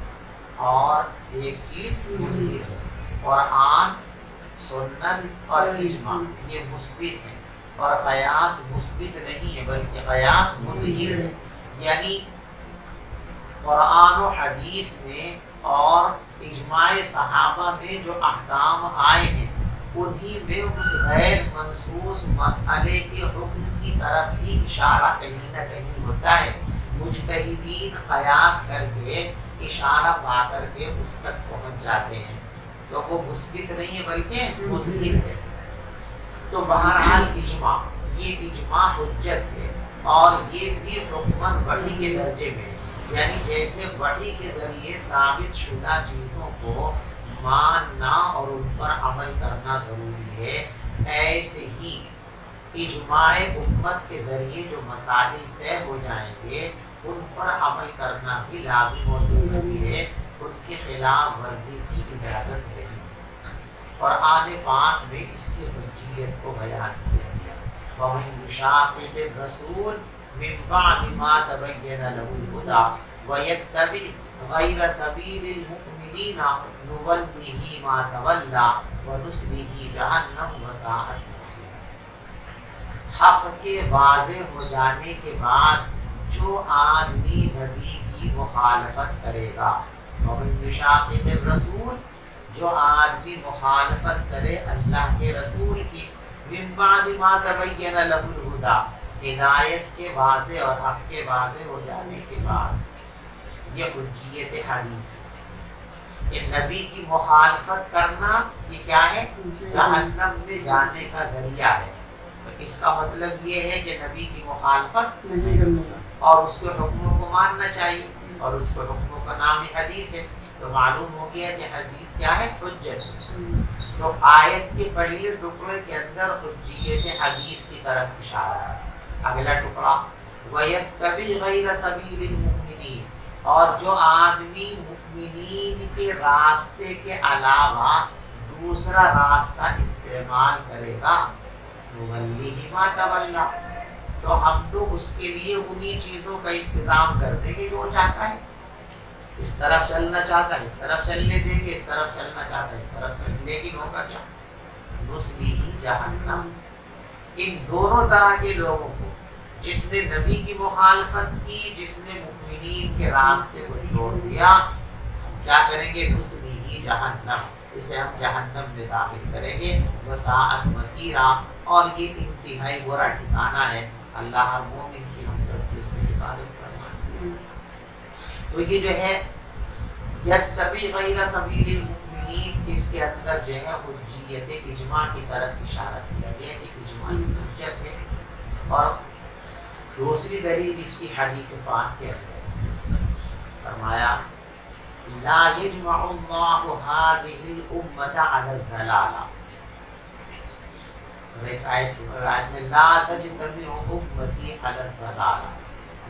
اور ایک چیز مظہر ہے۔ قرآن، سنت اور اجماع یہ مثبت ہے، اور قیاس مثبت نہیں ہے بلکہ قیاس مظہر ہے، یعنی قرآن و حدیث میں اور اجماع صحابہ میں جو احکام آئے ہیں انہی میں اس غیر منصوص مسئلے کے حکم کی طرف بھی اشارہ کہیں نہ کہیں ہوتا ہے۔ مجتہدین قیاس کر کے اشارہ پا کر کے اس تک پہنچ جاتے ہیں، تو وہ مثبت نہیں ہے بلکہ مظہر ہے۔ تو بہرحال اجماع، یہ اجماع حجت ہے اور یہ بھی حکماً وحی کے درجے میں ہے، یعنی جیسے وحی کے ذریعے ثابت شدہ چیزوں کو ماننا اور ان پر عمل کرنا ضروری ہے، ایسے ہی اجماع امت کے ذریعے جو مسائل طے ہو جائیں گے ان پر عمل کرنا بھی لازم اور ضروری ہے، ان کے خلاف ورزی کی اجازت ہے۔ قرآن پاک میں اس کی حجیت کو بیان کیا گیا، وَمَن يُشَاقِقِ الرَّسُولَ مِن بَعْدِ مَا تَبَيَّنَ لَهُ الْهُدَىٰ وَيَتَّبِعْ غَيْرَ سَبِيلِ الْمُؤْمِنِينَ نُوَلِّهِ مَا تَوَلَّىٰ وَنُصْلِهِ جَهَنَّمَ وَسَاءَتْ مَصِيرًا۔ حق کے واضح ہو جانے کے بعد جو آدمی نبی کی مخالفت کرے گا، وَمَن يُشَاقِقِ الرَّسُولَ جو آدمی مخالفت کرے اللہ کے رسول کی، من بعد ما تبین له الہدیٰ ہدایت کے واضح اور حق کے واضح ہو جانے کے بعد، یہ حجیت حدیث ہے کہ نبی کی مخالفت کرنا یہ کیا ہے؟ جہنم میں جانے کا ذریعہ ہے۔ تو اس کا مطلب یہ ہے کہ نبی کی مخالفت اور اس کے حکموں کو ماننا چاہیے، اور اس کے حکموں کا نام ہی حدیث ہے۔ تو معلوم ہو گیا کہ حدیث کیا ہے؟ حجت ہے۔ تو آیت کے پہلے ٹکڑے کے اندر حجیت حدیث کی طرف اشارہ ہے۔ اگلا ٹکڑا وَيَتَّبِعْ غَيْرَ سَبِيلِ الْمُؤْمِنِينَ اور جو آدمی مؤمنین کے راستے کے علاوہ دوسرا راستہ استعمال کرے گا، نُوَلِّهِ مَا تَوَلَّىٰ تو ہم تو اس کے لیے انہی چیزوں کا انتظام کر دیں گے جو وہ چاہتا ہے۔ اس طرف چلنا چاہتا ہے اس طرف چلنے دیں گے، اس طرف چلنا چاہتا ہے اس طرف چلنے، لیکن ہوگا کیا؟ نُصْلِهِ جہنم۔ ان دونوں طرح کے لوگوں کو، جس نے نبی کی مخالفت کی، جس نے مؤمنین کے راستے کو چھوڑ دیا، ہم کیا کریں گے؟ نُصْلِهِ جہنم، اسے ہم جہنم میں داخل کریں گے، وساءت مصیرا، اور یہ انتہائی برا ٹھکانہ ہے۔ اللہ ہر مومن کی ہم سب کو اس سے حفاظت فرمائے۔ تو یہ جو ہے یتبع غیر سبیل المؤمنین، اس کے اندر جو ہے حجیت اجماع کی طرف اشارہ کیا گیا کہ اجماع حجت ہے، اور دوسری دلیل اس کی حدیث پاک کے اندر فرمایا لا یجمع اللہ هذه الامة على الضلالہ، ایک آیت میں لا تجتمع امتی علی الضلالہ،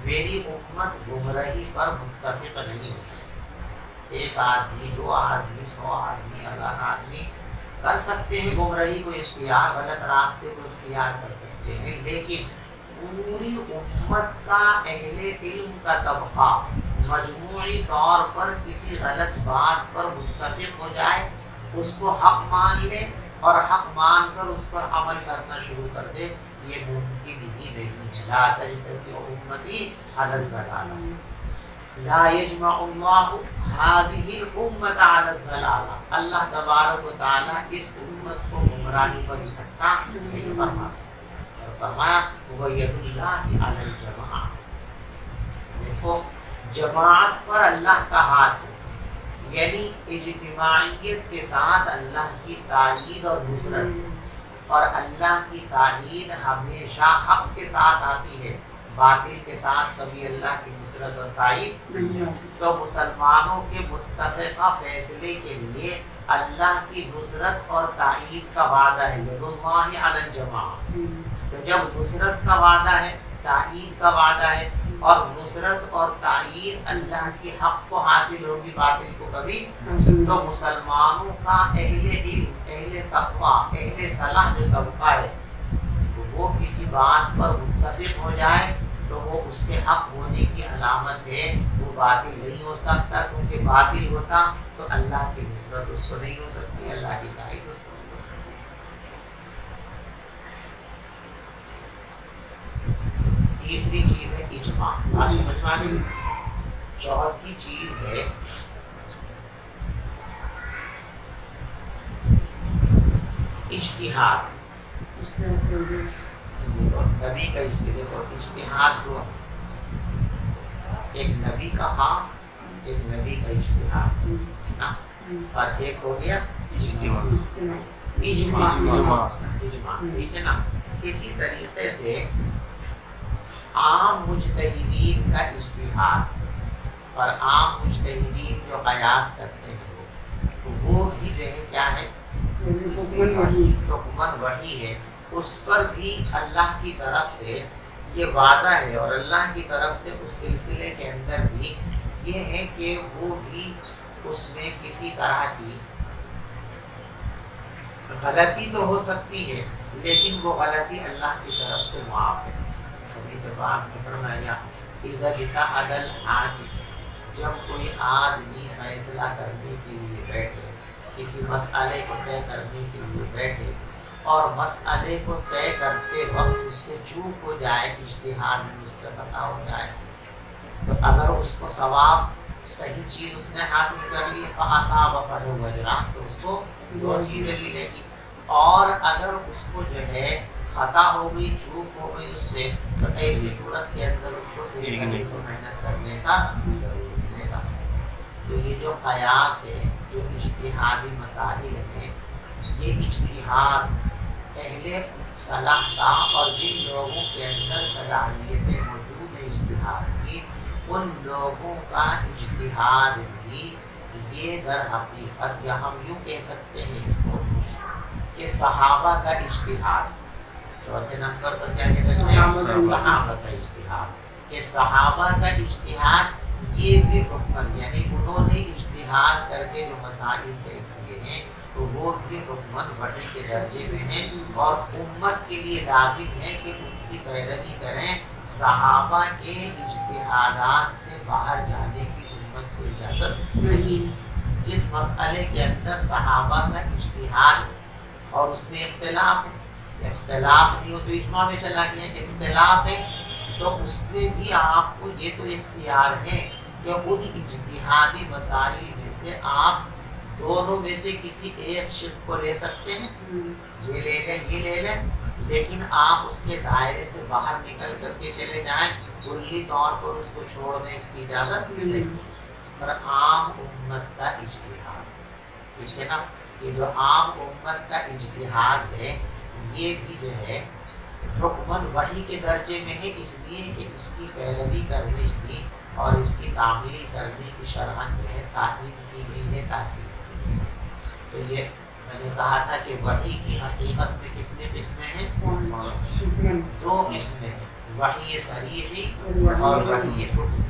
میری امت گمراہی پر متفق نہیں ہو سکتی۔ ایک آدمی، دو آدمی، 100 آدمی، 1000 آدمی کر سکتے ہیں گمراہی کو اختیار، غلط راستے کو اختیار کر سکتے ہیں، لیکن پوری امت کا اہل علم کا طبقہ مجموعی طور پر کسی غلط بات پر متفق ہو جائے، اس کو حق مان لے اور حق مان کر اس پر عمل کرنا شروع کر دے، یہ ممکن ہی نہیں ہے۔ لا تجتمع امتی علی الضلالہ، لا یجمع اللہ هذه الامة علی الضلالہ، اللہ تبارک و تعالیٰ اس امت کو گمراہی پر اکٹھا نہیں فرما سکتا، اور فرمایا وَيَدُ اللَّهِ عَلَى الْجَمَاعَةِ، دیکھو جماعت پر اللہ کا ہاتھ ہے، یعنی اجتماعیت کے ساتھ اللہ کی تائید اور نصرت، اور اللہ کی تائید ہمیشہ حق کے ساتھ آتی ہے، باطل کے ساتھ کبھی اللہ کی نصرت اور تائید نہیں آتی۔ تو مسلمانوں کے متفقہ فیصلے کے لیے اللہ کی نصرت اور تائید کا وعدہ ہے، ید اللہ علی الجماعہ، تو جب نصرت کا وعدہ ہے، تائید کا وعدہ ہے، اور نصرت اور تائید اللہ کی حق کو حاصل ہوگی، باطل کو کبھی، تو مسلمانوں کا اہل علم، اہل تقویٰ، اہل صلاح جو طبقہ ہے، وہ کسی بات پر متفق ہو جائے تو وہ اس کے حق ہونے کی علامت ہے، وہ باطل نہیں ہو سکتا، کیونکہ باطل ہوتا تو اللہ کی نصرت اس کو نہیں ہو سکتی، اللہ کی تائید اس کو نہیں ہو سکتی۔ تیسری چیز ہے اجماع، بات سمجھ میں آ گئی؟ چوتھی چیز ہے اجتہاد۔ نبی کا اجتہاد دو، ایک نبی کا خواب، ایک نبی کا اجتہاد، اور ایک ہو گیا اجماع، ٹھیک ہے نا۔ اسی طریقے سے عام مجتہدین کا اجتہاد، اور عام مجتہدین جو قیاس کرتے ہیں وہ بھی جو ہے کیا ہے، حکمن وحی ہے، اس پر بھی اللہ کی طرف سے یہ وعدہ ہے، اور اللہ کی طرف سے اس سلسلے کے اندر بھی یہ ہے کہ وہ بھی اس میں کسی طرح کی غلطی تو ہو سکتی ہے، لیکن وہ غلطی اللہ کی طرف سے معاف ہے۔ حدیث پاک میں فرمایا اذا اجتہد الحاکم، جب کوئی آدمی فیصلہ کرنے کے لیے بیٹھے، کسی مسئلے کو طے کرنے کے لیے بیٹھے، اور مسئلے کو طے کرتے وقت اس سے چوک ہو جائے، اجتہاد میں اس سے خطا ہو جائے، تو اگر اس کو ثواب صحیح چیز اس نے حاصل کر لی فَأَصَابَ فَلَهُ أَجْرَانِ، تو اس کو 2 چیزیں ملے گی، اور اگر اس کو جو ہے خطا ہو گئی، چوک ہو گئی اس سے، تو ایسی صورت کے اندر اس کو ایک محنت کرنے کا ضرور ملے گا۔ تو یہ جو قیاس ہے، جو اجتہادی مسائل ہیں، یہ اجتہاد اہل صلاح کا، اور جن لوگوں کے اندر صلاحیتیں موجود ہیں اجتہاد کی، ان لوگوں کا اجتہاد بھی یہ در حقیقت، یا ہم یوں کہہ سکتے ہیں اس کو کہ صحابہ کا اجتہاد، چوتھے نمبر پر کیا کہہ سکتے ہیں، صحابہ کا اجتہاد، کہ صحابہ کا اجتہاد یہ بھی حکمن، یعنی انہوں نے اجتہاد کر کے جو مسائل طے کیے ہیں تو وہ بھی حکمن وحی کے درجے میں ہیں، اور امت کے لیے لازم ہے کہ ان کی پیروی کریں، صحابہ کے اجتہادات سے باہر جانے کی امت کو اجازت نہیں۔ جس مسئلے کے اندر صحابہ کا اجتہاد اور اس میں اختلاف ہے، اختلاف نہیں ہو تو اجماع میں چلا گیا، اختلاف ہے تو اس میں بھی آپ کو یہ تو اختیار ہے کہ ان اجتہادی مسائل میں سے آپ دونوں میں سے کسی ایک شق کو لے سکتے ہیں، یہ لے لیں یہ لے لیں، لیکن آپ اس کے دائرے سے باہر نکل کر کے چلے جائیں، کلی طور پر اس کو چھوڑ دیں، اس کی اجازت نہیں۔ پر عام امت کا اجتہاد، ٹھیک ہے نا، یہ جو عام امت کا اجتہاد ہے یہ بھی جو ہے حکمن وحی کے درجے میں ہے، اس لیے کہ اس کی پیروی کرنے کی اور اس کی تعمیل کرنے کی شرعاً جو ہے تاکید کی گئی ہے، تاکید کی گئی ہے۔ تو یہ میں نے کہا تھا کہ وحی کی حقیقت میں کتنے قسمیں ہیں؟ 2 قسمیں ہیں، وحی صریحی اور وحی حکمی۔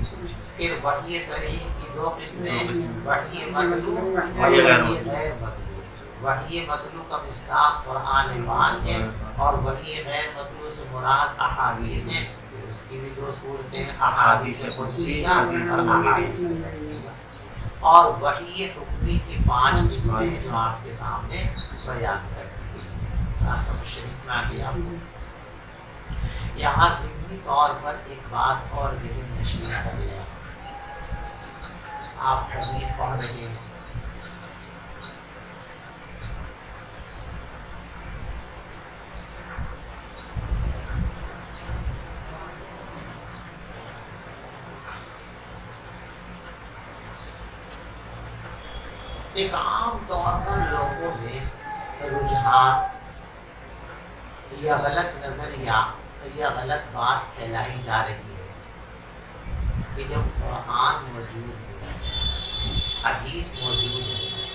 پھر وحی صریح کی 2 قسمیں ہیں، وحی مطلوع، وحی غیر مطلوع۔ وحی مطلوع کا مصداق قرآن پاک ہے، اور وحی غیر مطلوع سے مراد احادیث ہیں۔ اس کی بھی 2 صورتیں ہیں، احادیث قدسیہ اور احادیث قدسیہ۔ اور وحی حکمی کی 5 قسمیں ہیں جو آپ کے سامنے بیان کر دی گئی۔ سمجھ شریف میں آ گئی آپ کو؟ یہاں ضمنی طور پر ایک بات اور ذہن نشین کر لیا، آپ حدیث پڑھ رہے ہیں، ایک عام طور پر لوگوں میں رجحان یا غلط نظریہ یا غلط بات پھیلائی جا رہی ہے کہ جب قرآن موجود ہے، حدیث موجود ہے،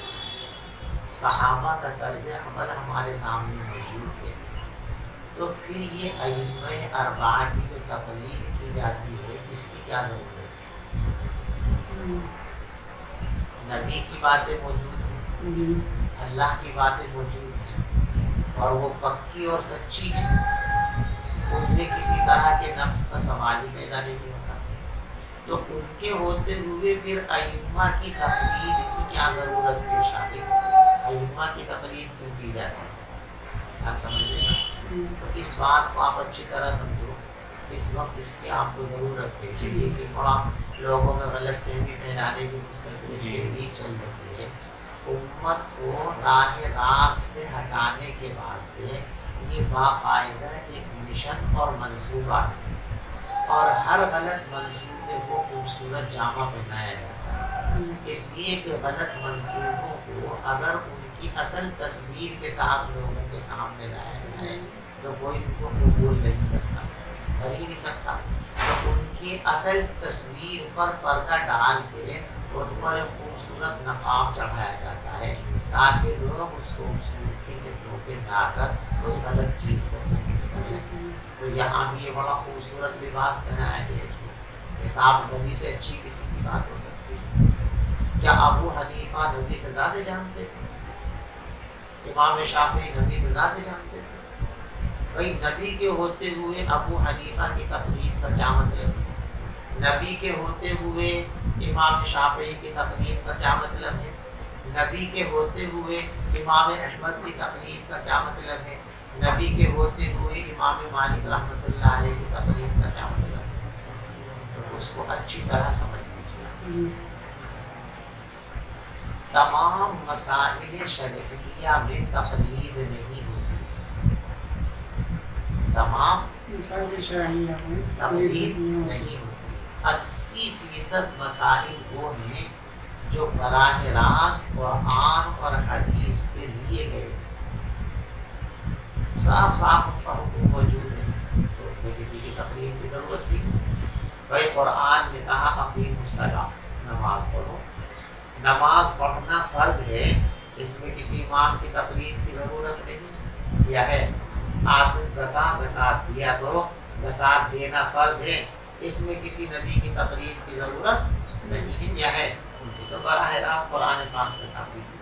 صحابہ کا طرز عمل ہمارے سامنے موجود ہے، تو پھر یہ ائمہ اربعہ کی جو تقلید کی جاتی ہے اس کی کیا ضرورت ہے؟ نبی کی باتیں موجود ہیں، اللہ کی باتیں موجود ہیں، اور وہ پکی اور سچی ہیں، ان میں کسی طرح کے نقص کا سوال ہی پیدا نہیں ہوتا، تو ان کے ہوتے ہوئے پھر ائمہ کی تقلید کی کیا ضرورت پیش آئی؟ ائمہ کی تقلید کیوں کی جاتی ہے؟ کیا سمجھ رہے ہیں؟ تو اس بات کو آپ اچھی طرح سمجھو، اس وقت اس کی آپ کو ضرورت ہے، اس لیے کہ بڑا لوگوں میں غلط فہمی پھیلانے کی تحریک چل رہی ہے۔ امت کو راہ راست سے ہٹانے کے واسطے یہ باقاعدہ ایک مشن اور منصوبہ ہے، اور ہر غلط منصوبے کو خوبصورت جامہ پہنایا جاتا ہے، اس لیے کہ غلط منصوبوں کو اگر ان کی اصل تصویر کے ساتھ لوگوں کے سامنے لایا جائے تو کوئی ان کو قبول نہیں کرتا، کر ہی نہیں سکتا۔ تو ان کی اصل تصویر پر پردہ ڈال کے ان پر ایک خوبصورت نقاب چڑھایا جاتا ہے تاکہ لوگ اس خوبصورتی کے دھوکے میں آ کر اس غلط چیز کو کریں۔ تو یہاں بھی یہ بڑا خوبصورت لباس پہنایا گیا اس کو، صاحب نبی سے اچھی کسی کی بات ہو سکتی ہے؟ کیا ابو حنیفہ نبی سے زیادہ جانتے تھے؟ امام شافعی نبی سے زیادہ جانتے تھے؟ بھائی نبی کے ہوتے ہوئے ابو حنیفہ کی تقلید کا کیا مطلب ہے؟ نبی کے ہوتے ہوئے امام شافعی کی تقلید کا کیا مطلب ہے؟ نبی کے ہوتے ہوئے امام احمد کی تقلید کا کیا مطلب ہے؟ نبی کے ہوتے ہوئے امام مالک رحمۃ اللہ علیہ کی تقلید کا کیا مطلب ہے؟ تو اس کو اچھی طرح سمجھ لیجیے۔ تمام مسائل شرعیہ میں تقلید نہیں ہوتی، تمام تقلید نہیں ہوتی۔ 80% مسائل وہ ہیں جو براہ راست قرآن اور حدیث سے لیے گئے، صاف صاف ان کا حکم موجود ہے، تو اس میں کسی کی تقلید کی ضرورت نہیں۔ بھائی قرآن نے کہا اقیموا الصلاۃ، نماز پڑھو، نماز پڑھنا فرض ہے، اس میں کسی امام کی تقلید کی ضرورت نہیں، یا ہے؟ آتوا الزکاۃ، زکوٰۃ دیا کرو، زکوٰۃ دینا فرض ہے، اس میں کسی نبی کی تقلید کی ضرورت نہیں ہے، یا ہے؟ تو براہ راست قرآن پاک سے ثابت ہے۔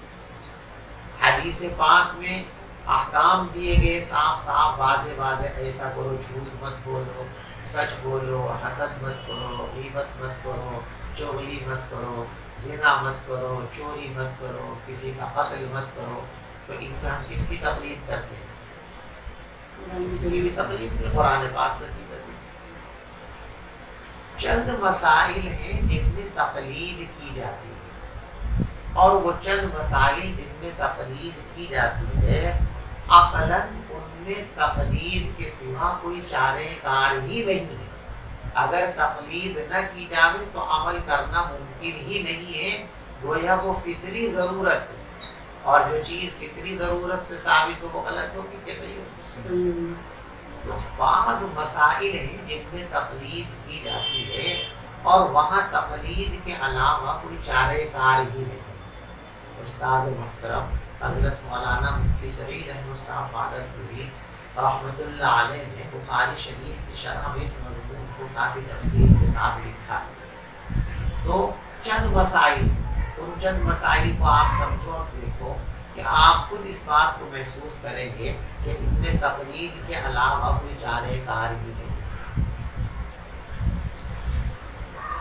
حدیث پاک میں احکام دیے گئے صاف صاف واضح واضح، ایسا کرو، جھوٹ مت بولو، سچ بولو، حسد مت کرو، غیبت مت کرو، چغلی مت کرو، زنا مت کرو، چوری مت کرو، کسی کا قتل مت کرو۔ تو ان میں ہم کس کی تقلید کرتے ہیں؟ کسی کی بھی تقلید نہیں، قرآن پاک سے سیدھا سیدھا۔ چند مسائل ہیں جن میں تقلید کی جاتی ہے، اور وہ چند مسائل جن میں تقلید کی جاتی ہے عقلاً ان میں تقلید کے سوا کوئی چارہ کار ہی نہیں ہے۔ اگر تقلید نہ کی جائے تو عمل کرنا ممکن ہی نہیں ہے، گویا وہ فطری ضرورت ہے، اور جو چیز فطری ضرورت سے ثابت ہو وہ غلط ہوگی کہ صحیح ہوگی؟ تو بعض مسائل ہیں جن میں تقلید کی جاتی ہے، اور وہاں تقلید کے علاوہ کوئی چارہ کار ہی نہیں۔ استاد محترم حضرت مولانا مفتی سعید احمد صاحب فاروقی رحمۃ اللہ علیہ نے بخاری شریف کی شرح میں اس مضمون کو کافی تفصیل کے ساتھ لکھا ہے۔ تو چند مسائل، ان چند مسائل کو آپ سمجھو اور دیکھو کہ آپ خود اس بات کو محسوس کریں گے کہ ان میں تقلید کے علاوہ کوئی چارہ کار ہی نہیں۔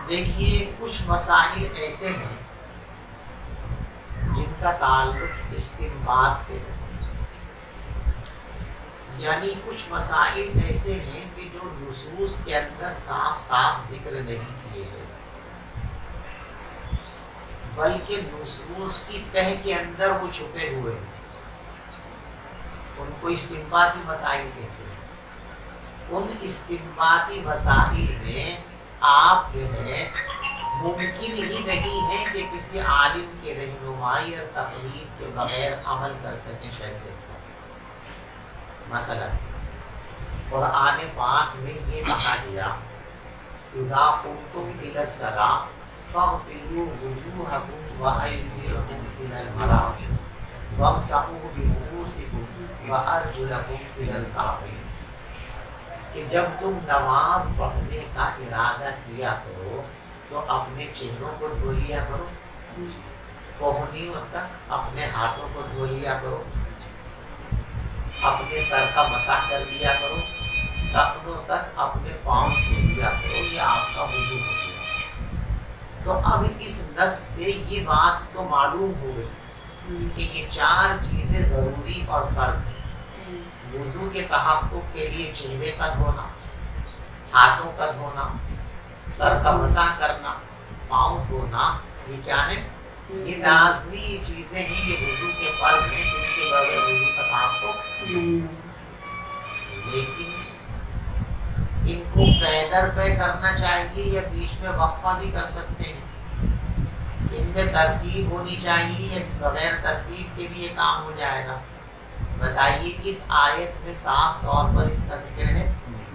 دیکھیے کچھ مسائل ایسے ہیں جن کا تعلق استنباط سے ہے، یعنی کچھ مسائل ایسے ہیں کہ جو نصوص کے اندر صاف صاف ذکر نہیں کیے گئے، بلکہ نصوص کی تہ کے اندر وہ چھپے ہوئے ہیں، ان کو استنباطی مسائل کہتے ہیں۔ ان استنباطی مسائل میں آپ جو ہے ممکن ہی نہیں ہے کہ کسی عالم کی رہنمائی اور تقلید کے بغیر عمل کر سکیں شریعت پر۔ مثلا قرآن پاک میں یہ کہا گیا اذا قمتم الى الصلاۃ فاغسلوا وجوہکم وایدیکم الى المرافق وامسحوا برؤوسکم وارجلکم الى الکعبین، کہ جب تم نماز پڑھنے کا ارادہ کیا کرو تو اپنے چہروں کو دھو لیا کرو، کوہنیوں تک اپنے ہاتھوں کو دھو لیا کرو، اپنے سر کا مسح کر لیا کرو، ٹخنوں تک اپنے پاؤں دھو لیا کرو، یہ آپ کا وضو ہو گیا۔ تو اب اس نص سے یہ بات تو معلوم ہو گئی کہ یہ چار چیزیں ضروری اور فرض ہیں۔ وضو کے تحقق کے لیے چہرے کا دھونا، ہاتھوں کا دھونا، سر کا مسح کرنا، پاؤں دھونا، یہ کیا ہے؟ یہ لازمی چیزیں ہیں، یہ وضو کے فرض ہیں جن کے بغیر وضو کا تحقق نہیں۔ لیکن ان کو پیدر پہ کرنا چاہیے یا بیچ میں وقفہ بھی کر سکتے ہیں؟ ان میں ترتیب ہونی چاہیے یا بغیر ترتیب کے بھی یہ کام ہو جائے گا؟ بتائیے اس آیت میں صاف طور پر اس کا ذکر ہے؟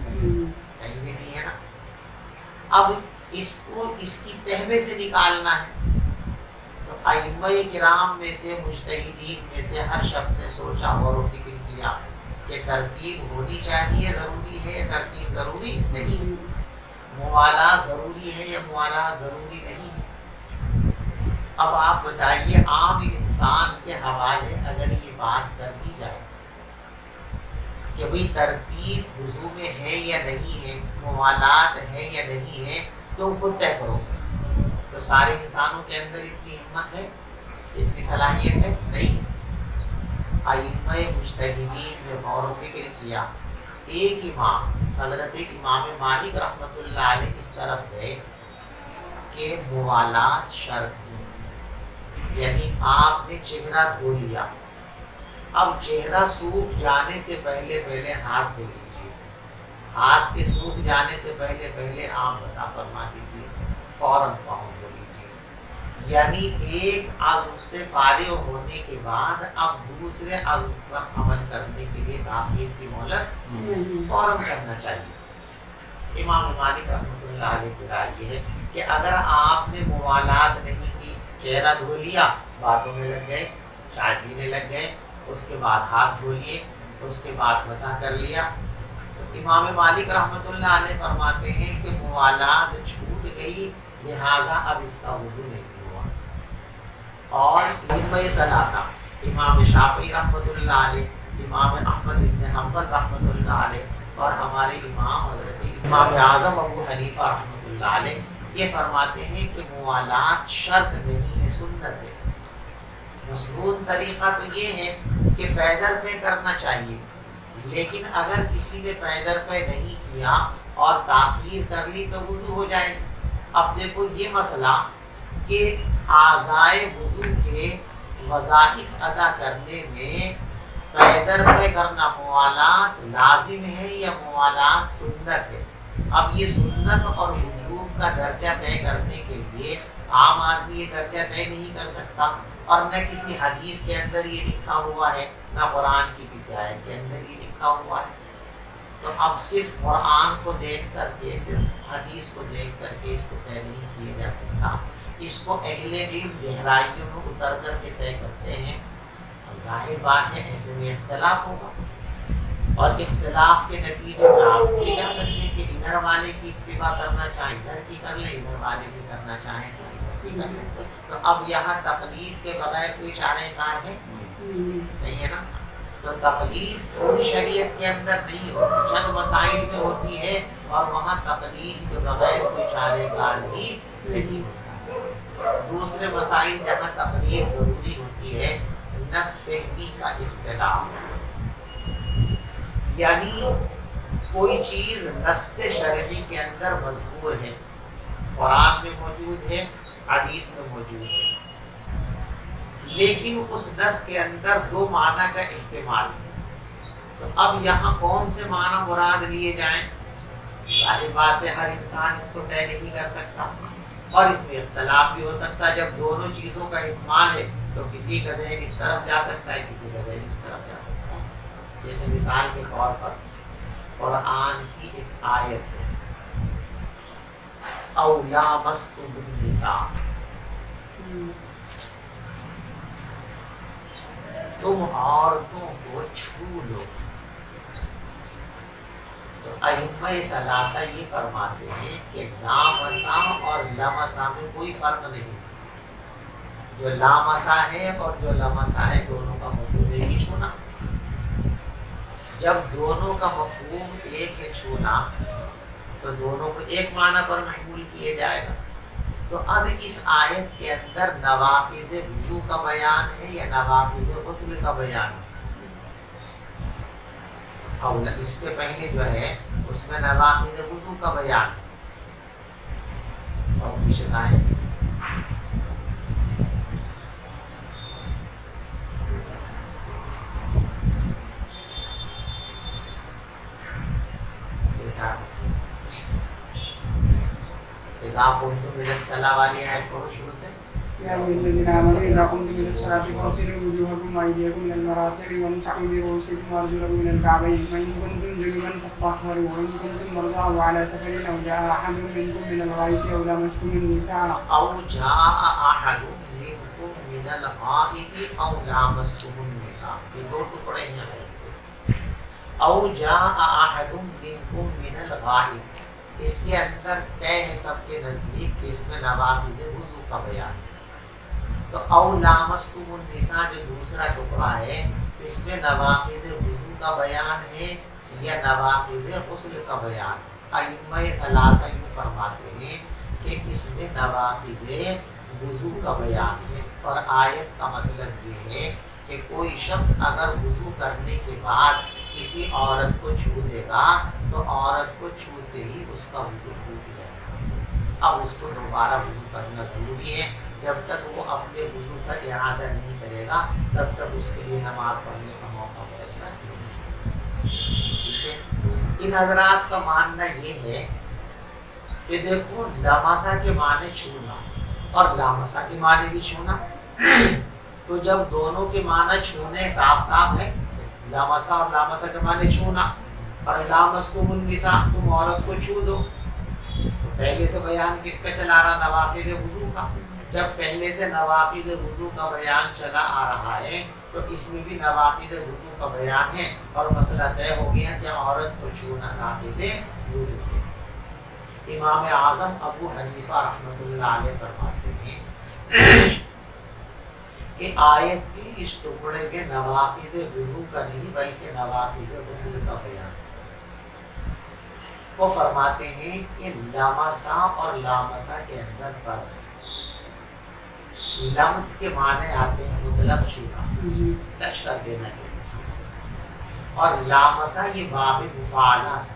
کہیں بھی نہیں ہے نا۔ اب اس کو اس کی تہ میں سے نکالنا ہے، تو ائمہ کرام میں سے مجتہدین میں سے ہر شخص نے سوچا غور و فکر کیا کہ ترتیب ہونی چاہیے، ضروری ہے، ترتیب ضروری نہیں، موالات ضروری ہے یا موالات ضروری نہیں ہے۔ اب آپ بتائیے عام انسان کے حوالے اگر یہ بات کر دی جائے کہ بھئی ترتیب وضو میں ہے یا نہیں ہے، موالات ہے یا نہیں ہے، تم خود طے کرو، تو سارے انسانوں کے اندر اتنی ہمت ہے، اتنی صلاحیت ہے؟ نہیں۔ ائمہ مجتہدین نے غور و فکر کیا، ایک امام حضرت امام مالک رحمۃ اللہ علیہ اس طرف گئے کہ موالات شرط ہے، یعنی آپ نے چہرہ دھو لیا، اب چہرہ سوکھ جانے سے پہلے ہاتھ دھو لیجیے، ہاتھ کے سوکھ جانے سے پہلے آپ مسح فرما دیجیے، فوراً پاؤں دھو لیجیے، یعنی ایک عزم سے فارغ ہونے کے بعد اب دوسرے عزم پر عمل کرنے کے لیے تاخیر کی مہلت فوراً کرنا چاہیے۔ امام مالک رحمۃ اللہ علیہ کی رائے یہ ہے کہ اگر آپ نے موالات نہیں کی، چہرہ دھو لیا، باتوں میں لگ گئے، چائے پینے لگ گئے، اس کے بعد ہاتھ دھو لیے، اس کے بعد مسح کر لیا، تو امام مالک رحمۃ اللہ علیہ فرماتے ہیں کہ موالات چھوٹ گئی، لہذا اب اس کا وضو نہیں ہوا۔ اور ائمہ ثلاثہ امام شافعی رحمۃ اللہ علیہ، امام احمد بن حنبل رحمۃ اللہ علیہ اور ہمارے امام حضرت امام اعظم ابو حنیفہ رحمۃ اللہ علیہ یہ فرماتے ہیں کہ موالات شرط نہیں ہے، سنت ہے۔ مسنون طریقہ تو یہ ہے کہ پیدر پہ کرنا چاہیے، لیکن اگر کسی نے پیدر پہ نہیں کیا اور تاخیر کر لی تو وضو ہو جائے۔ اب دیکھو یہ مسئلہ کہ اعضائے وضو کے وظائف ادا کرنے میں پیدر پہ کرنا موالات لازم ہے یا موالات سنت ہے؟ اب یہ سنت اور وجوب کا درجہ طے کرنے کے لیے عام آدمی یہ درجہ طے نہیں کر سکتا، اور نہ کسی حدیث کے اندر یہ لکھا ہوا ہے، نہ قرآن کی کسی آیت کے اندر یہ لکھا ہوا ہے۔ تو اب صرف قرآن کو دیکھ کر کے، صرف حدیث کو دیکھ کر کے اس کو طے نہیں کیا جا سکتا، اس کو اہل علم گہرائیوں میں اتر کر کے طے کرتے ہیں۔ اور ظاہر بات ہے ایسے میں اختلاف ہوگا، اور اختلاف کے نتیجے میں آپ کو یہ یاد رکھیں کہ ادھر والے کی اتباع کرنا چاہیں ادھر کی کر لیں، ادھر والے کی کرنا چاہیں تو ادھر کی کر لیں۔ تو اب یہاں تقلید کے بغیر کوئی چارہ کار ہے نہیں ہے نا۔ تو تقلید پوری شریعت کے اندر نہیں ہوتی، چند مسائل میں ہوتی ہے، اور وہاں تقلید کے بغیر کوئی چارہ کار ہی نہیں ہوتا۔ دوسرے مسائل جہاں تقلید ضروری ہوتی ہے، نص فہمی کا اختلاف، یعنی کوئی چیز نص شرعی کے اندر مذکور ہے، قرآن میں موجود ہے، حدیث میں موجود ہے، لیکن اس نص کے اندر دو معنی کا احتمال ہے۔ تو اب یہاں کون سے معنی مراد لیے جائیں؟ ظاہر بات ہے ہر انسان اس کو طے نہیں کر سکتا، اور اس میں اختلاف بھی ہو سکتا ہے۔ جب دونوں چیزوں کا احتمال ہے تو کسی کا ذہن اس طرف جا سکتا ہے، کسی کا ذہن اس طرف جا سکتا ہے۔ جیسے مثال کے طور پر قرآن کی ایک آیت ہے، او لامستم النساء، تم عورتوں کو چھو لو۔ تو ائمہ ثلاثہ یہ فرماتے ہیں کہ لامسا اور لمسا میں کوئی فرق نہیں، جو لامسا ہے اور جو لمسا ہے دونوں کا مفہوم ایک ہی چھونا۔ جب دونوں کا مفہوم ایک ہے چھونا، تو دونوں کو ایک معنی پر محمول کیا جائے گا۔ تو اب اس آیت کے اندر نواقض وضو کا بیان ہے یا نواقض غسل کا بیان ہے؟ اور اس سے پہلے جو ہے اس میں نواقض وضو کا بیان ہے، اور پیچھے سے آئے اذا قمتم الى الصلاة والی آیت پڑھو شروع سے۔ يا أيها الذين آمنوا إذا قمتم إلى الصلاة فاغسلوا وجوهكم وأيديكم إلى المرافق وامسحوا برؤوسكم وأرجلكم إلى الكعبين وإن كنتم جنبا فاطهروا وإن كنتم مرضى أو على سفر أو جاء أحد منكم من الغائط أو لامستم النساء او جاء احد منکم من الغائط او لامستم النساء، یہ دو ٹکڑے ہیں۔ او جاء احد منکم من الغائط، اس کے اندر طے ہے سب کے نزدیک کہ اس میں نواقض وضو کا بیان ہے۔ تو او لامستم النساء جو دوسرا ٹکڑا ہے، اس میں نواقض وضو کا بیان ہے یا نواقض غسل کا بیان ہے؟ ائمہ ثلاثہ یوں فرماتے ہیں کہ اس میں نواقض وضو کا بیان ہے، اور آیت کا مطلب یہ ہے کہ کوئی شخص اگر وضو کرنے کے بعد کسی عورت کو چھو دے گا تو عورت کو چھوتے ہی اس کا وضو ٹوٹ جائے گا۔ اب اس کو دوبارہ وضو کرنا ضروری ہے، جب تک وہ اپنے وضو کا اعادہ نہیں کرے گا تب تک اس کے لیے نماز پڑھنے کا موقع میسر نہیں۔ ٹھیک ہے، ان حضرات کا ماننا یہ ہے کہ دیکھو لامسا کے معنی چھونا اور لامسا کے معنی بھی چھونا، تو جب دونوں کے معنی چھونے صاف صاف ہے، لامسا اور لامسا کے معنی چھونا، اور لامستم النساء تم عورت کو چھو دو، تو پہلے سے بیان کس کا چلا رہا؟ نواقض وضو کا۔ جب پہلے سے نواقض وضو کا بیان چلا آ رہا ہے تو اس میں بھی نواقض وضو کا بیان ہے، اور مسئلہ طے ہو گیا کہ عورت کو چھونا ناقض وضو ہے۔ امام اعظم ابو حنیفہ رحمۃ اللہ علیہ فرماتے ہیں کہ آیت کی اس ٹکڑے کے نواقض وضو کا نہیں بلکہ نواقض غسل کا بیان۔ وہ فرماتے ہیں کہ لامسا اور لامسا کے اندر فرق ہے۔ لمس کے معنی آتے ہیں مطلق چھونا، ٹچ کر دینا کسی چیز کو، اور لامسا یہ باب مفاعلہ تھا،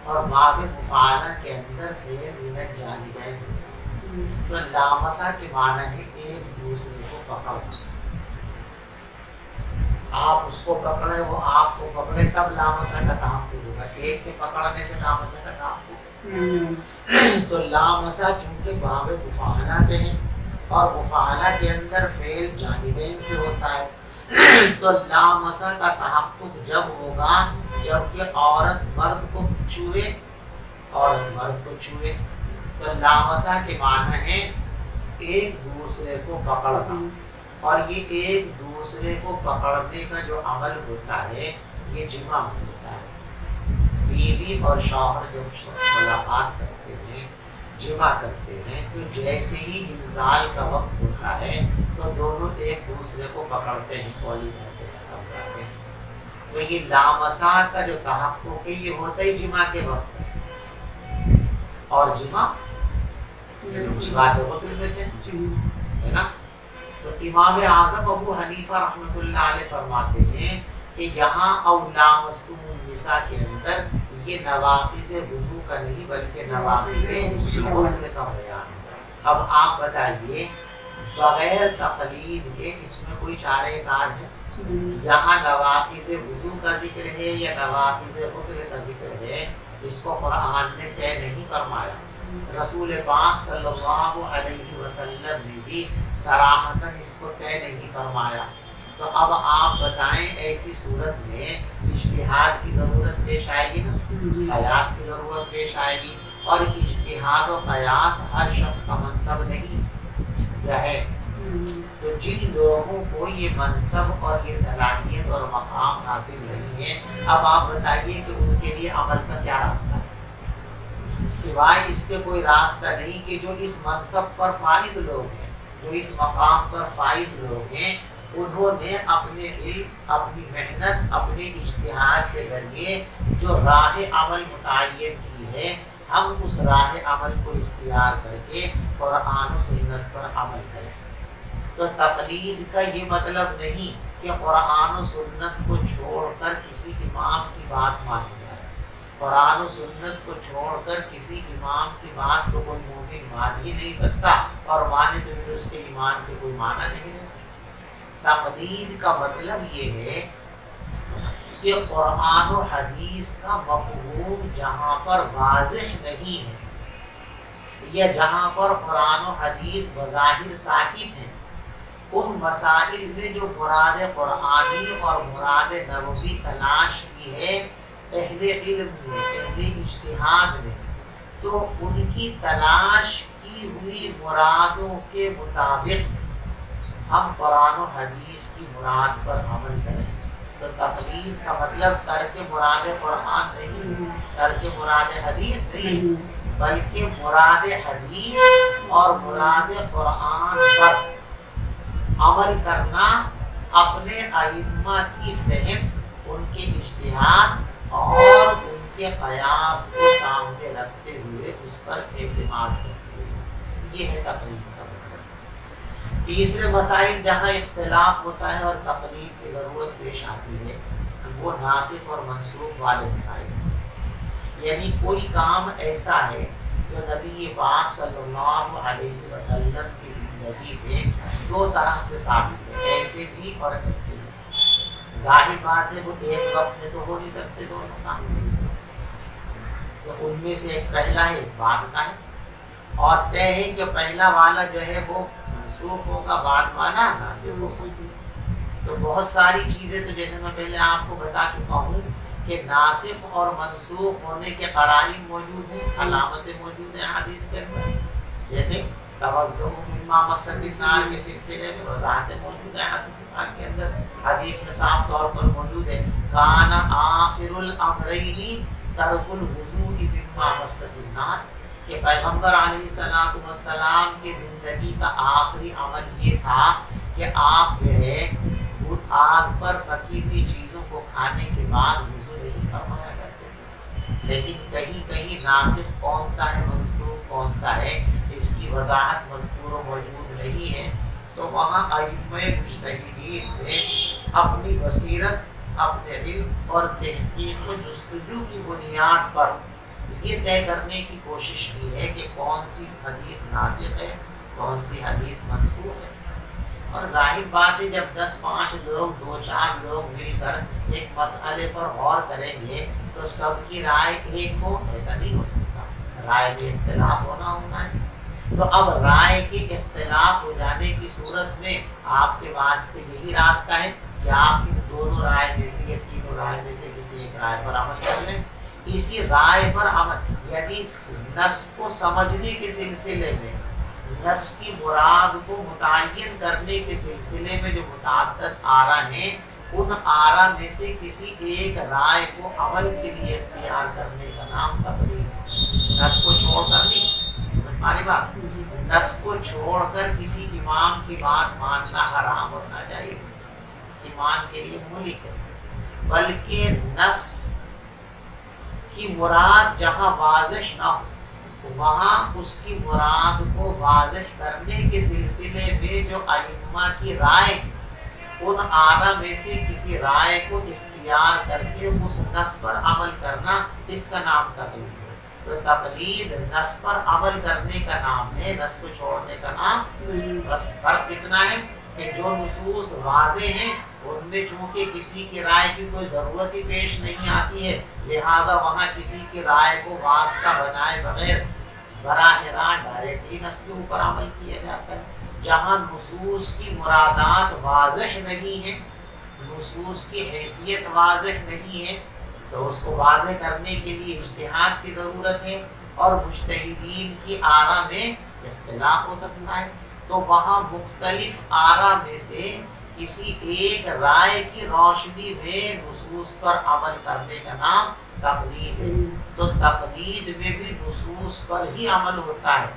اور باب مفاعلہ کے اندر فعل من الجانبین، تو لامسا کے معنی ہے ایک دوسرے کو پکڑنا، آپ اس کو پکڑے وہ آپ کو پکڑے، تب لامسا کا تحفظ ہوگا، ایک کے پکڑنے سے لامسا کا تحفظ۔ تو لامسا چونکہ باب مفاعلہ سے ہے، اور مفاعلہ کے اندر فعل جانبین سے ہوتا ہے، تو لامسا کا تحقق جب ہوگا جب کہ عورت مرد کو چھوئے، عورت مرد کو چھوئے. تو لامسا کے معنی ہے ایک دوسرے کو پکڑنا، اور یہ ایک دوسرے کو پکڑنے کا جو عمل ہوتا ہے یہ جمع میں ہوتا ہے. بیوی اور شوہر جب ملاقات کرتے ہیں، جمع کرتے ہیں، تو جیسے ہی انزال کا وقت ہوتا ہے تو دونوں ایک دوسرے کو پکڑتے ہیں، کولی کرتے ہیں، قبض آتے ہیں. تو یہ لامسا کا جو تحقق ہے یہ ہوتا ہی جمع کے وقت ہے. اور جمع مشکات غسل میں سے ہے نا. تو امام اعظم ابو حنیفہ رحمۃ اللہ علیہ فرماتے ہیں کہ یہاں او لامستم النساء کے اندر یہ نواقض وضو کا نہیں بلکہ نواقض غسل کا بیان ہے. اب آپ بتائیے بغیر تقلید کے اس میں کوئی چارہ کار ہے؟ یہاں نواقض وضو کا ذکر ہے یا نواقض غسل کا ذکر ہے، اس کو قرآن نے طے نہیں فرمایا. رسول پاک صلی اللہ علیہ وسلم نے بھی صراحتاً اس کو طے نہیں فرمایا. تو اب آپ بتائیں ایسی صورت میں اجتہاد کی ضرورت پیش آئے گی نا، قیاس کی ضرورت پیش آئے گی. اور اجتہاد و قیاس ہر شخص کا منصب نہیں کیا ہے. تو جن لوگوں کو یہ منصب اور یہ صلاحیت اور مقام حاصل نہیں ہے، اب آپ بتائیے کہ ان کے لیے عمل کا کیا راستہ ہے؟ سوائے اس کے کوئی راستہ نہیں کہ جو اس منصب پر فائز لوگ ہیں، جو اس مقام پر فائز لوگ ہیں، انہوں نے اپنے علم، اپنی محنت، اپنے اجتہاد کے ذریعے جو راہ عمل متعین کی ہے، ہم اس راہ عمل کو اختیار کر کے قرآن و سنت پر عمل کریں. تو تقلید کا یہ مطلب نہیں کہ قرآن و سنت کو چھوڑ کر کسی امام کی بات مانی جائے. قرآن و سنت کو چھوڑ کر کسی امام کی بات تو کوئی مومن مان ہی نہیں سکتا، اور مانے تو پھر اس کے ایمان کے کوئی معنی نہیں رہتا. تقلید کا مطلب یہ ہے کہ قرآن و حدیث کا مفہوم جہاں پر واضح نہیں ہے یا جہاں پر قرآن و حدیث بظاہر ساکت ہیں، ان مسائل میں جو مراد قرآنی اور مراد نبوی تلاش کی ہے اہل علم نے، اہل اجتہاد نے، تو ان کی تلاش کی ہوئی مرادوں کے مطابق ہم قرآن و حدیث کی مراد پر عمل کریں. تو تقلید کا مطلب ترک مراد قرآن نہیں، ترک مراد حدیث نہیں، بلکہ مراد حدیث اور مراد قرآن پر عمل کرنا، اپنے ائمہ کی فہم، ان کے اجتہاد اور ان کے قیاس کو سامنے رکھتے ہوئے اس پر اعتماد کرتے ہیں. یہ ہے تقلید کا مطلب. تیسرے مسائل جہاں اختلاف ہوتا ہے اور تقلید کی ضرورت پیش آتی ہے وہ ناسخ اور منسوخ والے مسائل ہیں. یعنی کوئی کام ایسا ہے جو نبی پاک صلی اللہ علیہ وسلم کی زندگی میں دو طرح سے ثابت ہے، ایسے بھی اور ایسے بھی. ظاہر بات ہے وہ ایک وقت میں تو ہو نہیں سکتے دونوں کام. تو ان میں سے ایک پہلا ہے، ایک بعد کا ہے، اور طے ہے کہ پہلا والا جو ہے وہ منسوخ ہوگا، بعد والا ناسخ ہوگا. تو بہت ساری چیزیں تو جیسے میں پہلے آپ کو بتا چکا ہوں کہ ناسخ اور منسوخ ہونے کے قرائن موجود ہیں، علامتیں موجود ہیں حدیث کے اندر. جیسے توضؤ مما مست النار کے سلسلے میں وضاحتیں موجود ہیں حدیث پاک کے اندر. حدیث میں صاف طور پر موجود ہے کان آخر الامرین ترک الوضوء مما مست النار، کہ پیغمبر علیہ السلام کی زندگی کا آخری عمل یہ تھا کہ آپ جو ہے آگ پر پکی ہوئی چیزوں کو کھانے کے بعد وضو نہیں فرمایا کرتے تھے. لیکن کہیں کہیں ناسخ کون سا ہے، منسوخ کون سا ہے، اس کی وضاحت مذکور و موجود نہیں ہے. تو وہاں ائمہ مجتہدین نے اپنی بصیرت، اپنے علم اور تحقیق و جستجو کی بنیاد پر یہ طے کرنے کی کوشش کی ہے کہ کون سی حدیث ناسخ ہے، کون سی حدیث منسوخ ہے. اور ظاہر بات ہے جب 10-5 لوگ، 2-4 لوگ مل کر ایک مسئلے پر غور کریں گے تو سب کی رائے ایک ہو، ایسا نہیں ہو سکتا. رائے میں اختلاف ہونا ہے. تو اب رائے کے اختلاف ہو جانے کی صورت میں آپ کے واسطے یہی راستہ ہے کہ آپ ان دونوں رائے میں سے یا تینوں رائے میں سے کسی ایک رائے پر عمل کر لیں. اسی رائے پر عمل یعنی نص کو سمجھنے کے سلسلے میں، نص کی مراد کو متعین کرنے کے سلسلے میں جو متعدد آرا ہیں، ان آرا میں سے کسی ایک رائے کو عمل کے لیے اختیار کرنے کا نام تقلید. نص کو چھوڑ کر نہیں، ہماری بات، نص کو چھوڑ کر کسی امام کی بات ماننا حرام اور ناجائز ہے، ایمان کے لیے مہلک ہے. بلکہ نص کی مراد جہاں واضح نہ ہو، وہاں اس کی مراد کو واضح کرنے کے سلسلے میں جو ائمہ کی رائے، ان آرا میں سے کسی رائے کو اختیار کر کے اس نص پر عمل کرنا، اس کا نام تقلید ہے. تو تقلید نص پر عمل کرنے کا نام ہے، نص کو چھوڑنے کا نام. بس فرق اتنا ہے کہ جو نصوص واضح ہیں ان میں چونکہ کسی کی رائے کی کوئی ضرورت ہی پیش نہیں آتی ہے، لہذا وہاں کسی کی رائے کو واسطہ بنائے بغیر براہ راست ڈائریکٹلی نص کے اوپر عمل کیا جاتا ہے. جہاں نصوص کی مرادات واضح نہیں ہیں، نصوص کی حیثیت واضح نہیں ہے، تو اس کو واضح کرنے کے لیے اجتہاد کی ضرورت ہے، اور مجتہدین کی آرا میں اختلاف ہو سکتا ہے. تو وہاں مختلف آرا میں سے کسی ایک رائے کی روشنی میں نصوص پر عمل کرنے کا نام تقلید ہے. تو تقلید میں بھی نصوص پر ہی عمل ہوتا ہے،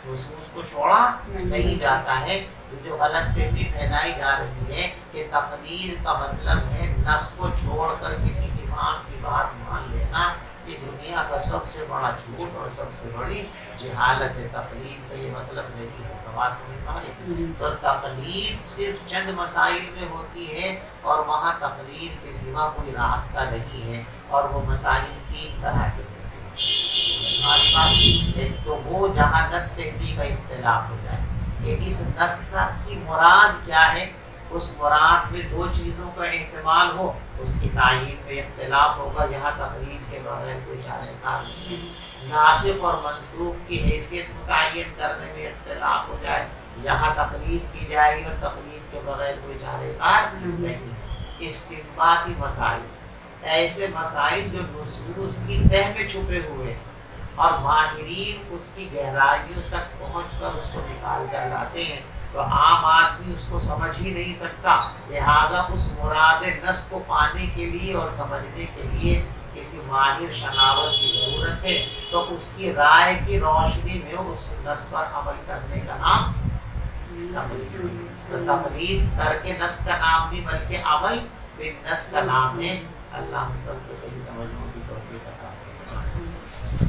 نصوص کو چھوڑا نہیں جاتا ہے. یہ جو غلط فہمی پھیلائی جا رہی ہے کہ تقلید کا مطلب ہے نص کو چھوڑ کر کسی امام کی بات مان لینا، یہ دنیا کا سب سے بڑا جھوٹ اور سب سے بڑی جہالت ہے. تقلید کا یہ مطلب نہیں ہے. بات سمجھ پا رہے؟ تو تقلید صرف چند مسائل میں ہوتی ہے، اور وہاں تقلید کے سوا کوئی راستہ نہیں ہے، اور وہ مسائل تین طرح کے ہوتے ہیں. ایک تو وہ جہاں نص فہمی کا اختلاف ہو جائے کہ اس نص کی مراد کیا ہے، اس مراد میں دو چیزوں کا احتمال ہو، اس کی تعیین میں اختلاف ہوگا. یہاں تقلید کے بغیر کوئی چارہ کار نہیں ہے. ناسخ اور منسوخ کی حیثیت متعین کرنے میں اختلاف ہو جائے، یہاں تقلید کی جائے گی، اور تقلید کے بغیر کوئی چارہ کار نہیں. استنباطی مسائل، ایسے مسائل جو نصوص کی تہ میں چھپے ہوئے اور ماہرین اس کی گہرائیوں تک پہنچ کر اس کو نکال کر لاتے ہیں، تو عام آدمی اس کو سمجھ ہی نہیں سکتا. لہذا اس مراد نص کو پانے کے لیے اور سمجھنے کے لیے کسی ماہر شناوت کی ضرورت ہے. تو اس کی رائے کی روشنی میں اس نص پر عمل کرنے کا نام تقلید. ترک نص کا نام نہیں بلکہ عمل بالنص کا نام ہے. اللہ ہم سب کو صحیح سمجھنے کی توفیق عطا فرمائے.